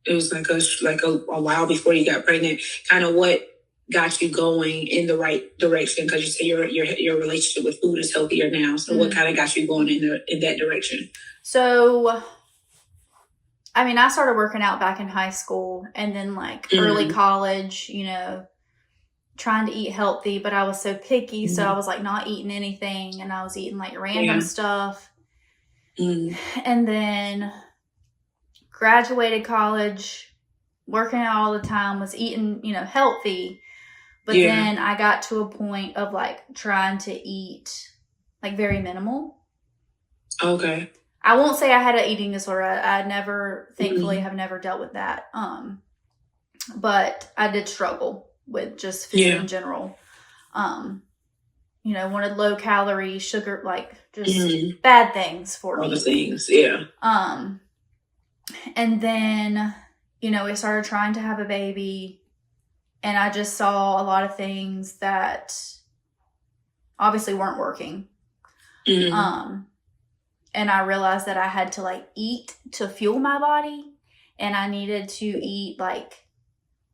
it was like a while before you got pregnant, kind of what got you going in the right direction? Because you say your relationship with food is healthier now. So what kind of got you going in that direction?
So, I mean, I started working out back in high school and then like early college, trying to eat healthy, but I was so picky. So I was like not eating anything and I was eating like random stuff. And then graduated college, working out all the time, was eating, healthy. But then I got to a point of like trying to eat like very minimal. Okay. I won't say I had an eating disorder. I never, thankfully, have never dealt with that. But I did struggle with just food in general. Wanted low calorie, sugar, like just bad things for me.
All the things, yeah.
And then, we started trying to have a baby, and I just saw a lot of things that obviously weren't working. And I realized that I had to like eat to fuel my body, and I needed to eat like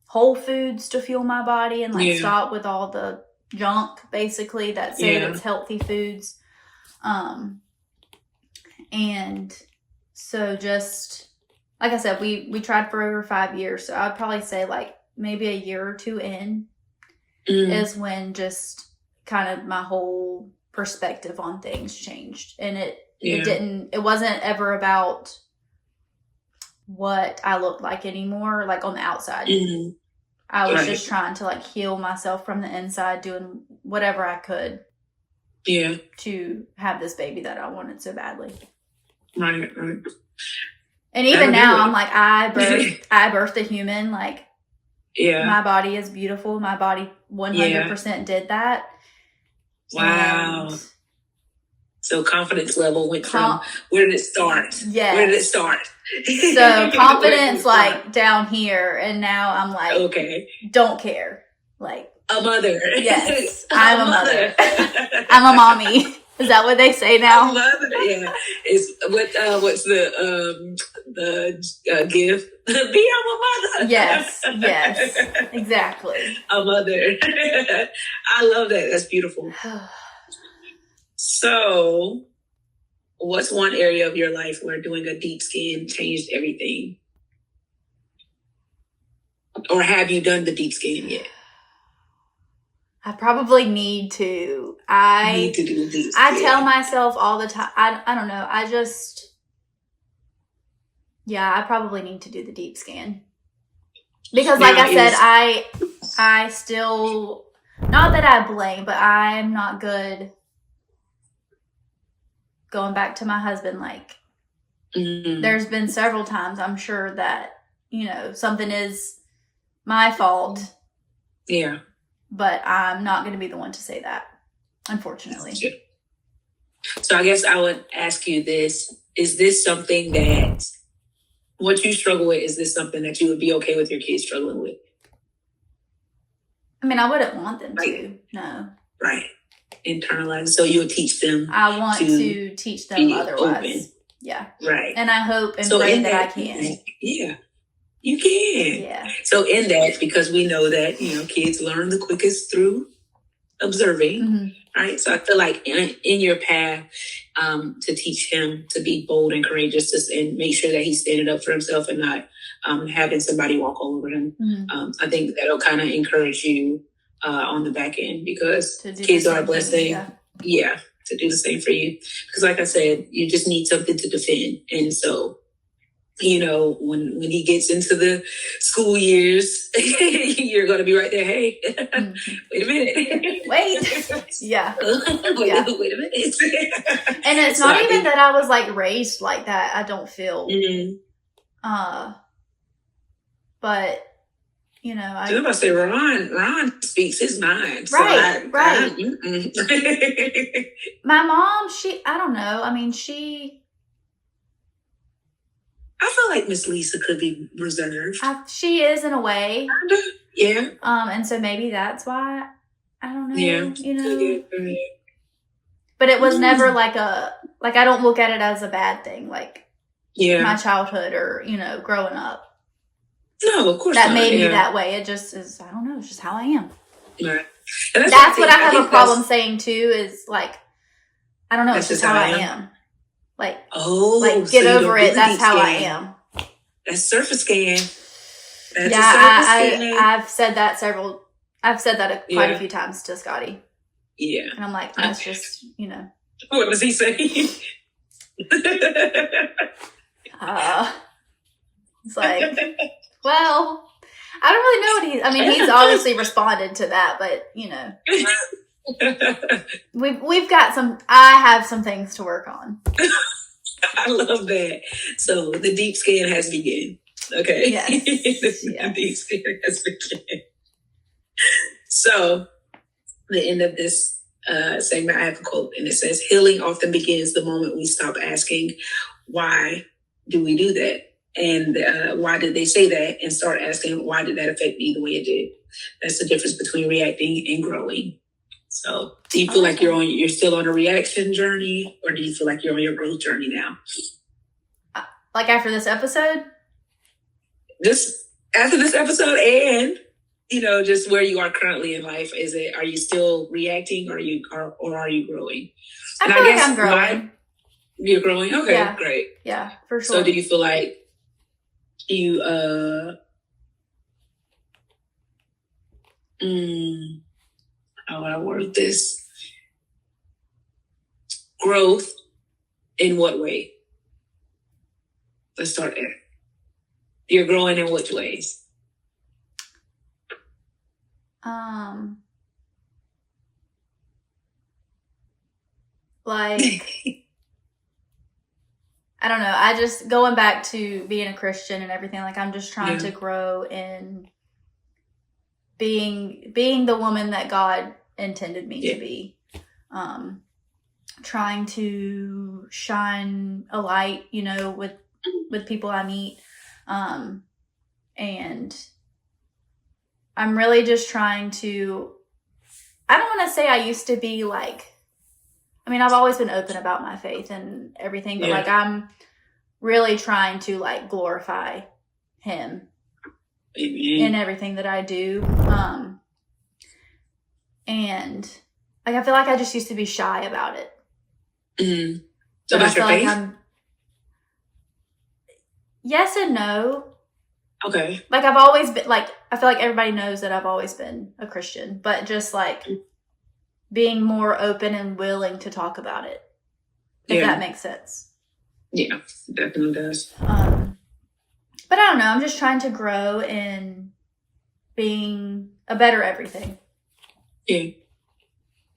whole foods to fuel my body and like stop with all the junk basically that say it's healthy foods. And so just like I said, we tried for over 5 years. So I'd probably say like maybe a year or two in is when just kind of my whole perspective on things changed. And it wasn't ever about what I looked like anymore, like on the outside.
Mm-hmm.
I was just trying to like heal myself from the inside, doing whatever I could to have this baby that I wanted so badly.
Right.
And even now, I'm like, I birthed a human. Like, my body is beautiful. My body 100% did that.
Wow. And so confidence level went from, where did it start?
Yes.
Where did it start?
So confidence like down here, and now I'm like,
okay,
don't care. Like
a mother.
Yes, I'm a mother. I'm a mommy. Is that what they say now?
A mother, yeah. It's what's the gift? Be a mother.
Yes, exactly.
A mother. I love that. That's beautiful. So, what's one area of your life where doing a deep scan changed everything? Or have you done the deep scan yet?
I probably need to.
Need to do the deep scan.
I tell myself all the time. I don't know. I probably need to do the deep scan. Because like I said, I still, not that I blame, but I'm not good going back to my husband. Like, there's been several times I'm sure that, something is my fault.
Yeah.
But I'm not going to be the one to say that, unfortunately.
So I guess I would ask you this. Is this something that, what you struggle with, is this something that you would be okay with your kids struggling with?
I mean, I wouldn't want them to, no.
Right. Internalize. So you would teach them.
I want to teach them otherwise. Open. Yeah.
Right.
And I hope and pray that I can.
Yeah. You can.
Yeah.
So in that, because we know that, kids learn the quickest through observing, right? So I feel like in your path to teach him to be bold and courageous and make sure that he's standing up for himself and not having somebody walk over him. I think that'll kind of encourage you on the back end, because kids are a blessing. Yeah, to do the same for you. Because like I said, you just need something to defend. And so, when he gets into the school years, you're going to be right there. Hey, wait a minute.
Wait. Yeah.
Wait a minute.
And it's not even that I was like raised like that. I don't feel. But,
I'm about to say Ron speaks his mind.
Right. My mom, I don't know. I mean,
I feel like Miss Lisa could be reserved.
She is in a way.
Yeah.
And so maybe that's why. I don't know.
Yeah.
But it was never like I don't look at it as a bad thing. Like my childhood or, growing up.
No, of course
that
not.
made me that way. It just is, I don't know. It's just how I am.
Right.
That's what I have a problem saying too, is like, I don't know. It's just how I am. Like, get over it. That's how I am.
That's surface scan.
I've said that quite a few times to Scotty.
Yeah.
And I'm like, that's just,
What does he say?
It's like, well, I don't really know he's obviously responded to that, but, I have some things to work on.
I love that. So the deep scan has begun. Okay.
Yes.
The deep scan has begun. So the end of this segment, I have a quote, and it says, "Healing often begins the moment we stop asking, why do we do that? And why did they say that? And start asking, why did that affect me the way it did?" That's the difference between reacting and growing. So do you feel like you're still on a reaction journey, or do you feel like you're on your growth journey now?
Like after this episode?
After this episode, and just where you are currently in life, are you still reacting, or are you growing?
I feel like I'm growing.
You're growing? Okay,
yeah.
Great.
Yeah, for sure.
So do you feel like you how would I word this? Growth in what way? Let's start there. You're growing in which ways?
Like, I don't know. I just, going back to being a Christian and everything, like, I'm just trying to grow in being the woman that God intended me to be. Trying to shine a light, you know, with people I meet. And I'm really just trying to, I don't want to say I used to be like, I mean, I've always been open about my faith and everything, but like, I'm really trying to like glorify him in everything that I do. And like, I feel like I just used to be shy about it.
So about your faith?
Yes and no.
Okay.
Like, I've always been, like, I feel like everybody knows that I've always been a Christian, but just like being more open and willing to talk about it, if that makes sense.
Yeah, it definitely does.
But I don't know. I'm just trying to grow in being a better everything.
Yeah.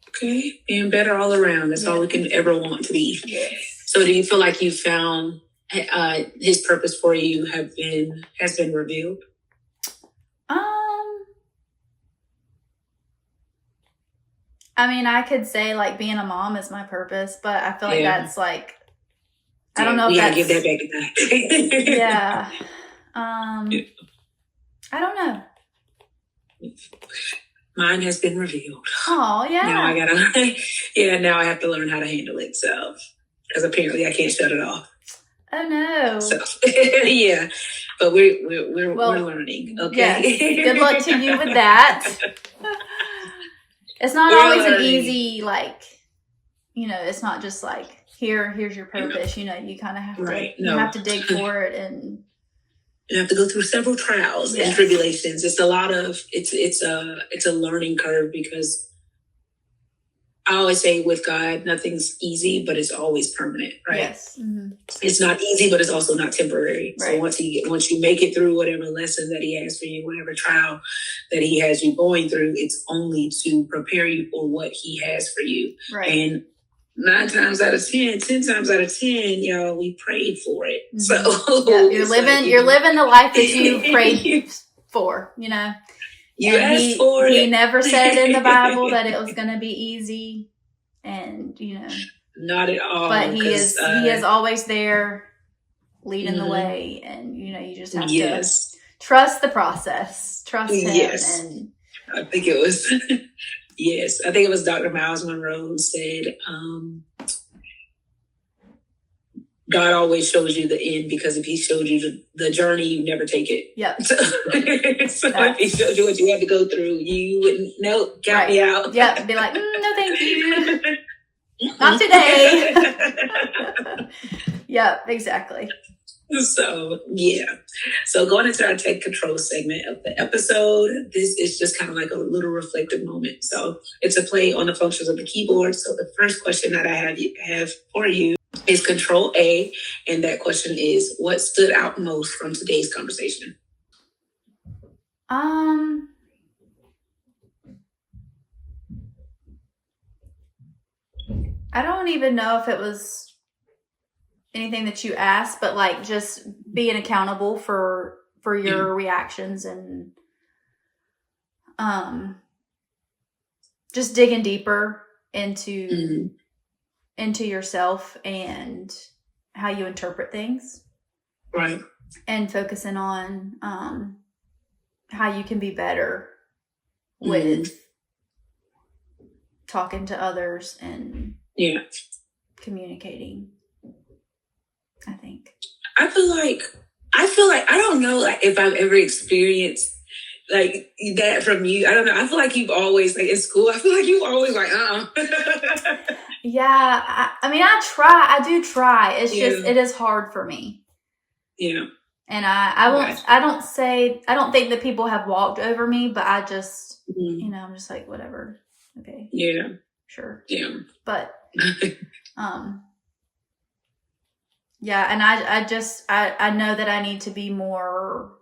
Okay. Being better all around. That's all we can ever want to be.
Yes.
So do you feel like you found his purpose for you has been revealed?
I mean, I could say like being a mom is my purpose, but I feel like that's like, I don't know if that's...
give that back to
that. I don't know.
Mine has been revealed.
Oh, yeah.
Now I have to learn how to handle it. So, because apparently I can't shut it off.
Oh no.
So, yeah. But we're learning. Okay.
Yes. Good luck to you with that. It's not always an easy, like, you know, it's not just like, here's your purpose. You know, you kind of have to, you have to dig for it, and
you have to go through several trials and tribulations. It's a lot of, it's a learning curve, because I always say with God, nothing's easy, but it's always permanent, right?
Yes. Mm-hmm.
It's not easy, but it's also not temporary.
Right.
So once you make it through whatever lesson that he has for you, whatever trial that he has you going through, it's only to prepare you for what he has for you.
Right.
And 10 times out of 10, y'all, we prayed for it.
Mm-hmm.
So
you're living the life that you prayed for, you know.
You asked for it.
He never said in the Bible that it was going to be easy, and you know,
not at all.
But he is always there, leading the way, and you know, you just have to trust the process, trust him.
Yes,
and
I think it was. Yes, I think it was Dr. Miles Monroe said, God always shows you the end, because if he showed you the journey, you never take it.
Yep.
So if he showed you what you had to go through, you wouldn't, count me out.
Yep. Be like, no, thank you. Not today. Yep, exactly.
So, yeah. So going into our take control segment of the episode, this is just kind of like a little reflective moment. So it's a play on the functions of the keyboard. So the first question that I have for you is Control A, and that question is, what stood out most from today's conversation?
I don't even know if it was anything that you asked, but like just being accountable for your reactions, and just digging deeper into yourself and how you interpret things.
Right.
And focusing on how you can be better with talking to others and communicating, I think. I feel like
I don't know if I've ever experienced like that from you. I don't know. I feel like you've always, like in school, I feel like you've always like,
Yeah. I mean, I do try. It's just, it is hard for me.
Yeah.
And I don't think that people have walked over me, but I just, you know, I'm just like, whatever. Okay.
Yeah.
Sure.
Yeah.
But, yeah, and I know that I need to be more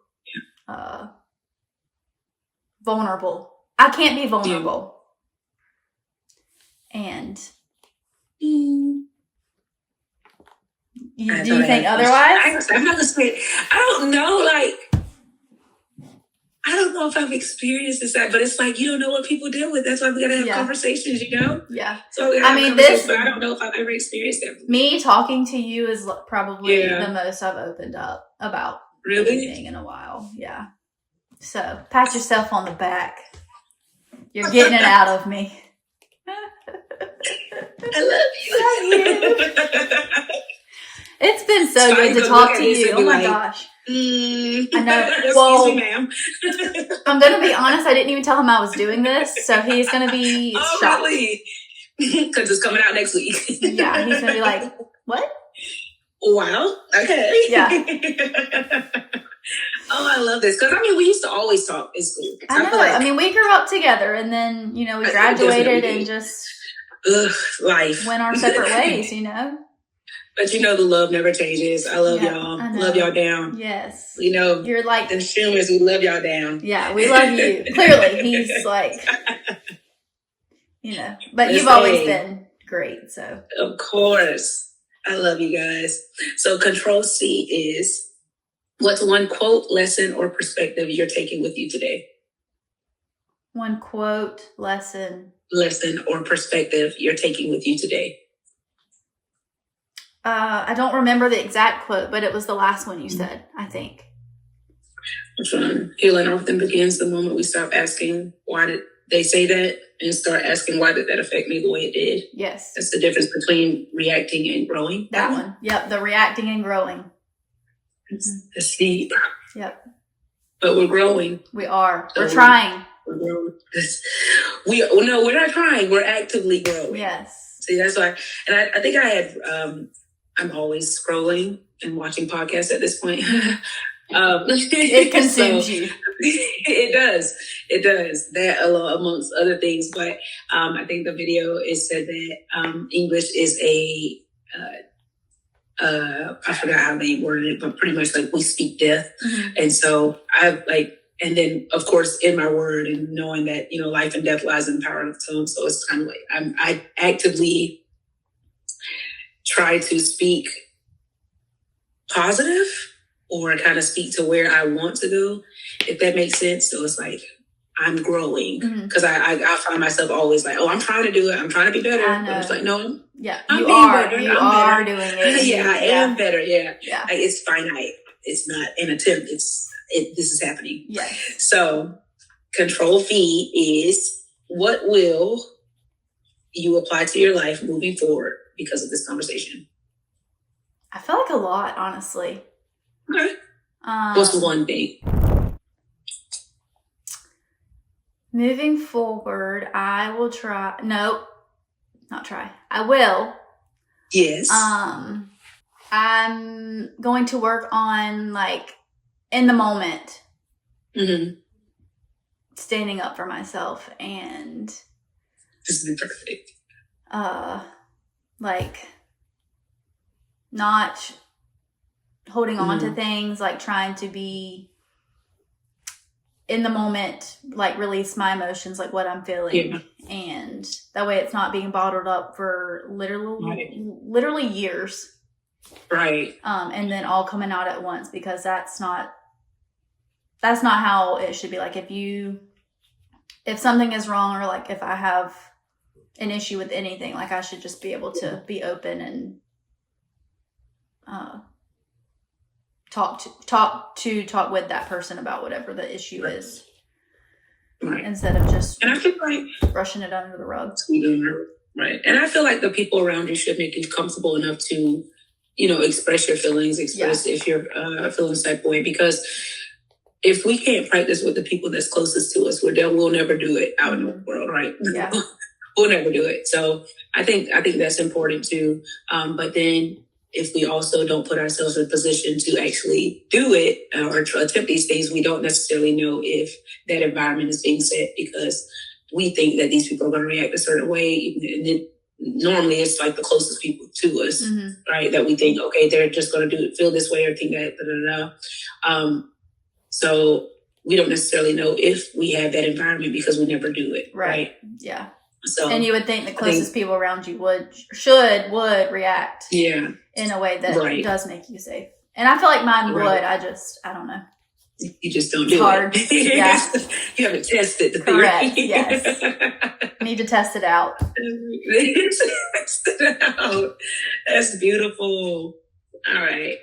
vulnerable. I can't be vulnerable. Yeah. And do you think otherwise?
I'm not I don't know, like, I don't know if I've experienced this, but it's like, you don't know what people deal with. That's why we got to have conversations, you know?
Yeah.
So but I don't know if I've ever experienced that.
Me talking to you is probably the most I've opened up about anything in a while. Yeah. So pat yourself on the back. You're getting it out of me.
I love you.
It's been so good to talk to you. Oh my gosh. I know. Well,
excuse me, ma'am.
I'm going to be honest. I didn't even tell him I was doing this. So he's going to be shocked.
Really? Because it's coming out next week.
Yeah. He's going to be like, what?
Wow. Okay.
Yeah.
Oh, I love this. Because, I mean, we used to always talk in school.
I know. I mean, we grew up together and then, we graduated and just
life
went our separate ways,
But the love never changes. I love y'all. Love y'all down.
Yes.
You're
like
the Schumers. We love y'all down.
Yeah, we love you. Clearly, he's like, But you've always been great. So
of course, I love you guys. So Control C is, what's one quote, lesson, or perspective you're taking with you today?
One quote, lesson,
or perspective you're taking with you today.
I don't remember the exact quote, but it was the last one you said, I think.
Which one? Healing often begins the moment we stop asking, why did they say that? And start asking, why did that affect me the way it did?
Yes.
That's the difference between reacting and growing.
That one. Yep. The reacting and growing.
It's deep.
Yep.
But we're growing.
We are. We're trying.
We're growing. No, we're not trying. We're actively growing.
Yes.
See, that's why. And I think I had, I'm always scrolling and watching podcasts at this point.
It consumes you.
It does. That amongst other things. But I think the video is said that English is I forgot how they worded it, but pretty much like we speak death. Mm-hmm. And so and then of course in my word and knowing that, life and death lies in the power of the tongue. So it's kind of like I actively try to speak positive or kind of speak to where I want to go, if that makes sense. So it's like I'm growing because I find myself always like, oh, I'm trying to do it. I'm trying to be better. But it's like, no,
yeah, you are doing it.
Yeah, I am better. Yeah. Like, it's finite. It's not an attempt. This is happening.
Yeah.
So Control V is, what will you apply to your life moving forward because of this conversation?
I feel like a lot, honestly.
Okay. What's one thing?
Moving forward, I will try. Nope, not try. I will.
Yes.
I'm going to work on, like, in the moment, standing up for myself and.
This is perfect.
Like, not holding on to things, like trying to be in the moment, like release my emotions, like what I'm feeling. Yeah. And that way it's not being bottled up for literally years.
Right.
And then all coming out at once, because that's not how it should be. Like if something is wrong, or like if I have an issue with anything, like I should just be able to be open and talk with that person about whatever the issue is, instead of just
and I feel like
brushing it under the rug.
Right. And I feel like the people around you should make you comfortable enough to, express your feelings, if you're feeling the type of way, because if we can't practice with the people that's closest to us, we'll never do it out in the world, right?
Yeah.
We'll never do it. So I think that's important too. But then if we also don't put ourselves in a position to actually do it or to attempt these things, we don't necessarily know if that environment is being set, because we think that these people are going to react a certain way. And normally it's like the closest people to us, right? That we think, okay, they're just going to feel this way or think that, so we don't necessarily know if we have that environment because we never do it. Right.
Yeah.
So,
and you would think the closest people around you would react in a way that does make you safe. And I feel like mine would. I don't know.
You just don't do
hard.
it.
Yeah.
You haven't tested the theory.
Correct. Yes. Need to test it out.
Test it out. That's beautiful. All right.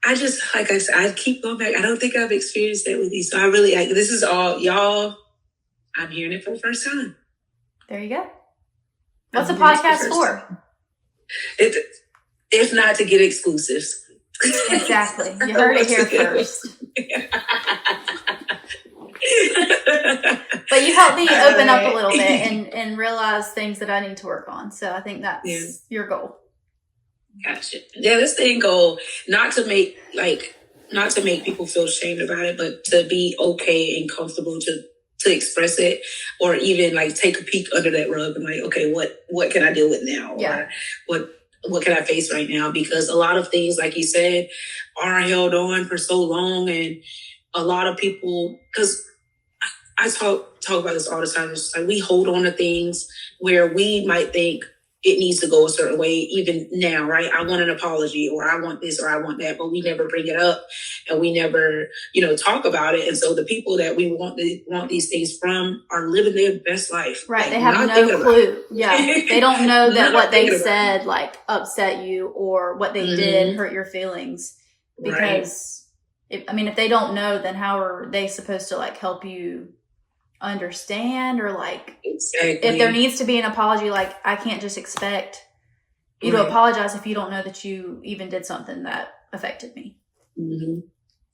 I just, like I said, I keep going back. I don't think I've experienced that with you. So I really, this is all, y'all, I'm hearing it for the first time.
There you go. What's a podcast for?
If not to get exclusives.
Exactly. You heard it here first. But you helped me open up a little bit and realize things that I need to work on. So I think that's your goal.
Gotcha. Yeah, that's the end goal. Not to make people feel ashamed about it, but to be okay and comfortable to express it, or even like take a peek under that rug and like, okay, what can I deal with now?
Yeah.
Or what can I face right now? Because a lot of things, like you said, are held on for so long, and a lot of people, because I talk about this all the time. It's like we hold on to things where we might think it needs to go a certain way, even now, right? I want an apology, or I want this, or I want that, but we never bring it up, and we never, talk about it. And so the people that we want these things from are living their best life.
Right. They have no clue. Yeah. They don't know that what they said, like, upset you, or what they did hurt your feelings. Because, if they don't know, then how are they supposed to, like, help you understand, or like if there needs to be an apology, like I can't just expect you to apologize if you don't know that you even did something that affected me.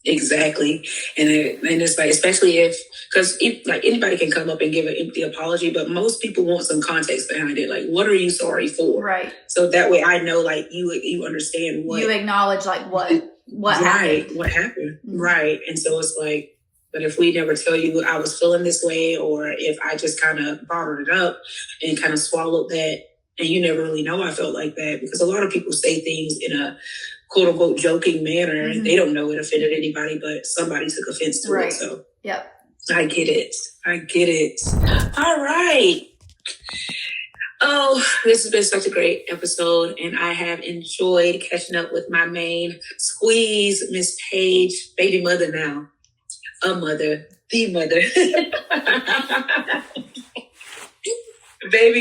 Exactly. And it's like, especially because anybody can come up and give an empty apology, but most people want some context behind it. Like, what are you sorry for?
Right.
So that way I know, like, you understand what
you acknowledge, like what happened.
What happened. Right. And so it's like, but if we never tell you I was feeling this way, or if I just kind of bottled it up and kind of swallowed that, and you never really know I felt like that, because a lot of people say things in a quote unquote joking manner. They don't know it offended anybody, but somebody took offense to it. So I get it. All right. Oh, this has been such a great episode, and I have enjoyed catching up with my main squeeze, Miss Paige, baby mother now. The mother, baby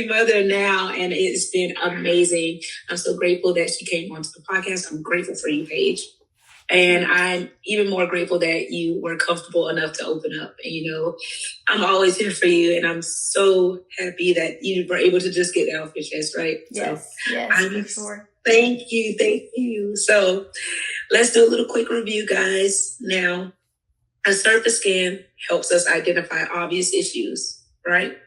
mother now, and it's been amazing. I'm so grateful that she came onto the podcast. I'm grateful for you, Paige, and I'm even more grateful that you were comfortable enough to open up. And I'm always here for you, and I'm so happy that you were able to just get that off your chest, right?
Yes, for sure.
Thank you. So let's do a little quick review, guys. Now, a surface scan helps us identify obvious issues, right?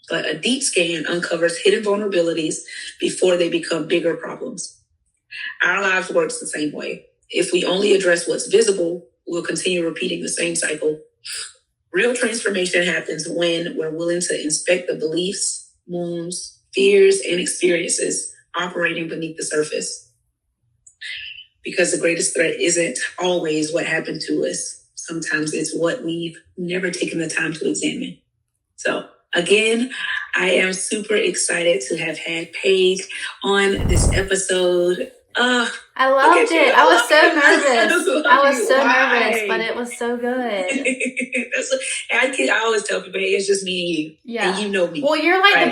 But a deep scan uncovers hidden vulnerabilities before they become bigger problems. Our lives works the same way. If we only address what's visible, we'll continue repeating the same cycle. Real transformation happens when we're willing to inspect the beliefs, wounds, fears, and experiences operating beneath the surface. Because the greatest threat isn't always what happened to us. Sometimes it's what we've never taken the time to examine. So again, I am super excited to have had Paige on this episode.
I loved it. I was so nervous, but it was so good.
I always tell people, hey, it's just me and you.
Yeah.
And you know me.
Well, you're like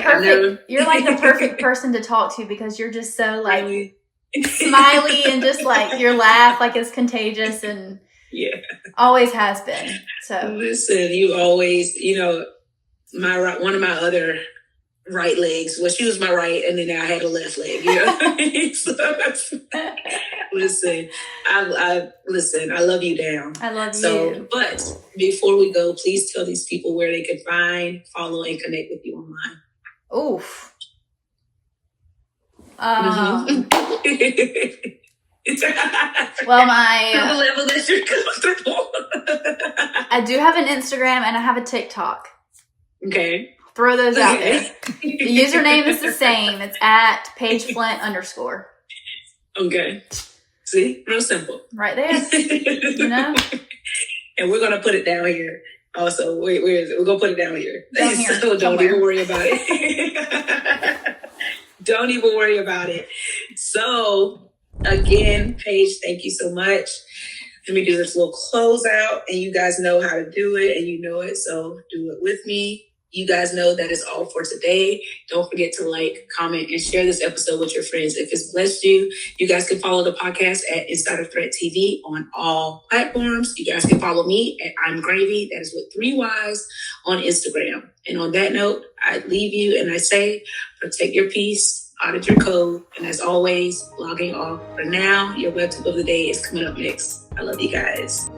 the perfect person to talk to, because you're just so like smiley, and just like your laugh like is contagious, and always has been. So
listen, you always, one of my other right legs. Well, she was my right, and then I had a left leg. So, listen, I love you down.
I love you.
But before we go, please tell these people where they can find, follow, and connect with you online.
Oof. Well,
the level that you're comfortable.
I do have an Instagram and I have a TikTok.
Okay.
Throw those out there. The username is the same. It's at Paige Flint _.
Okay. See? Real simple.
Right there. You know?
And we're going to put it down here. Also, wait, where is it? We're going to put it down here. So don't
somewhere.
even worry about it. Don't even worry about it. So, again, Paige, thank you so much. Let me do this little closeout, and you guys know how to do it, and you know it, so do it with me. You guys know that is all for today. Don't forget to like, comment, and share this episode with your friends. If it's blessed you, you guys can follow the podcast at Insider Threat TV on all platforms. You guys can follow me at I'm Gravy, that is with 3 Y's, on Instagram. And on that note, I leave you and I say, protect your peace, audit your code, and as always, logging off. For now, your web tip of the day is coming up next. I love you guys.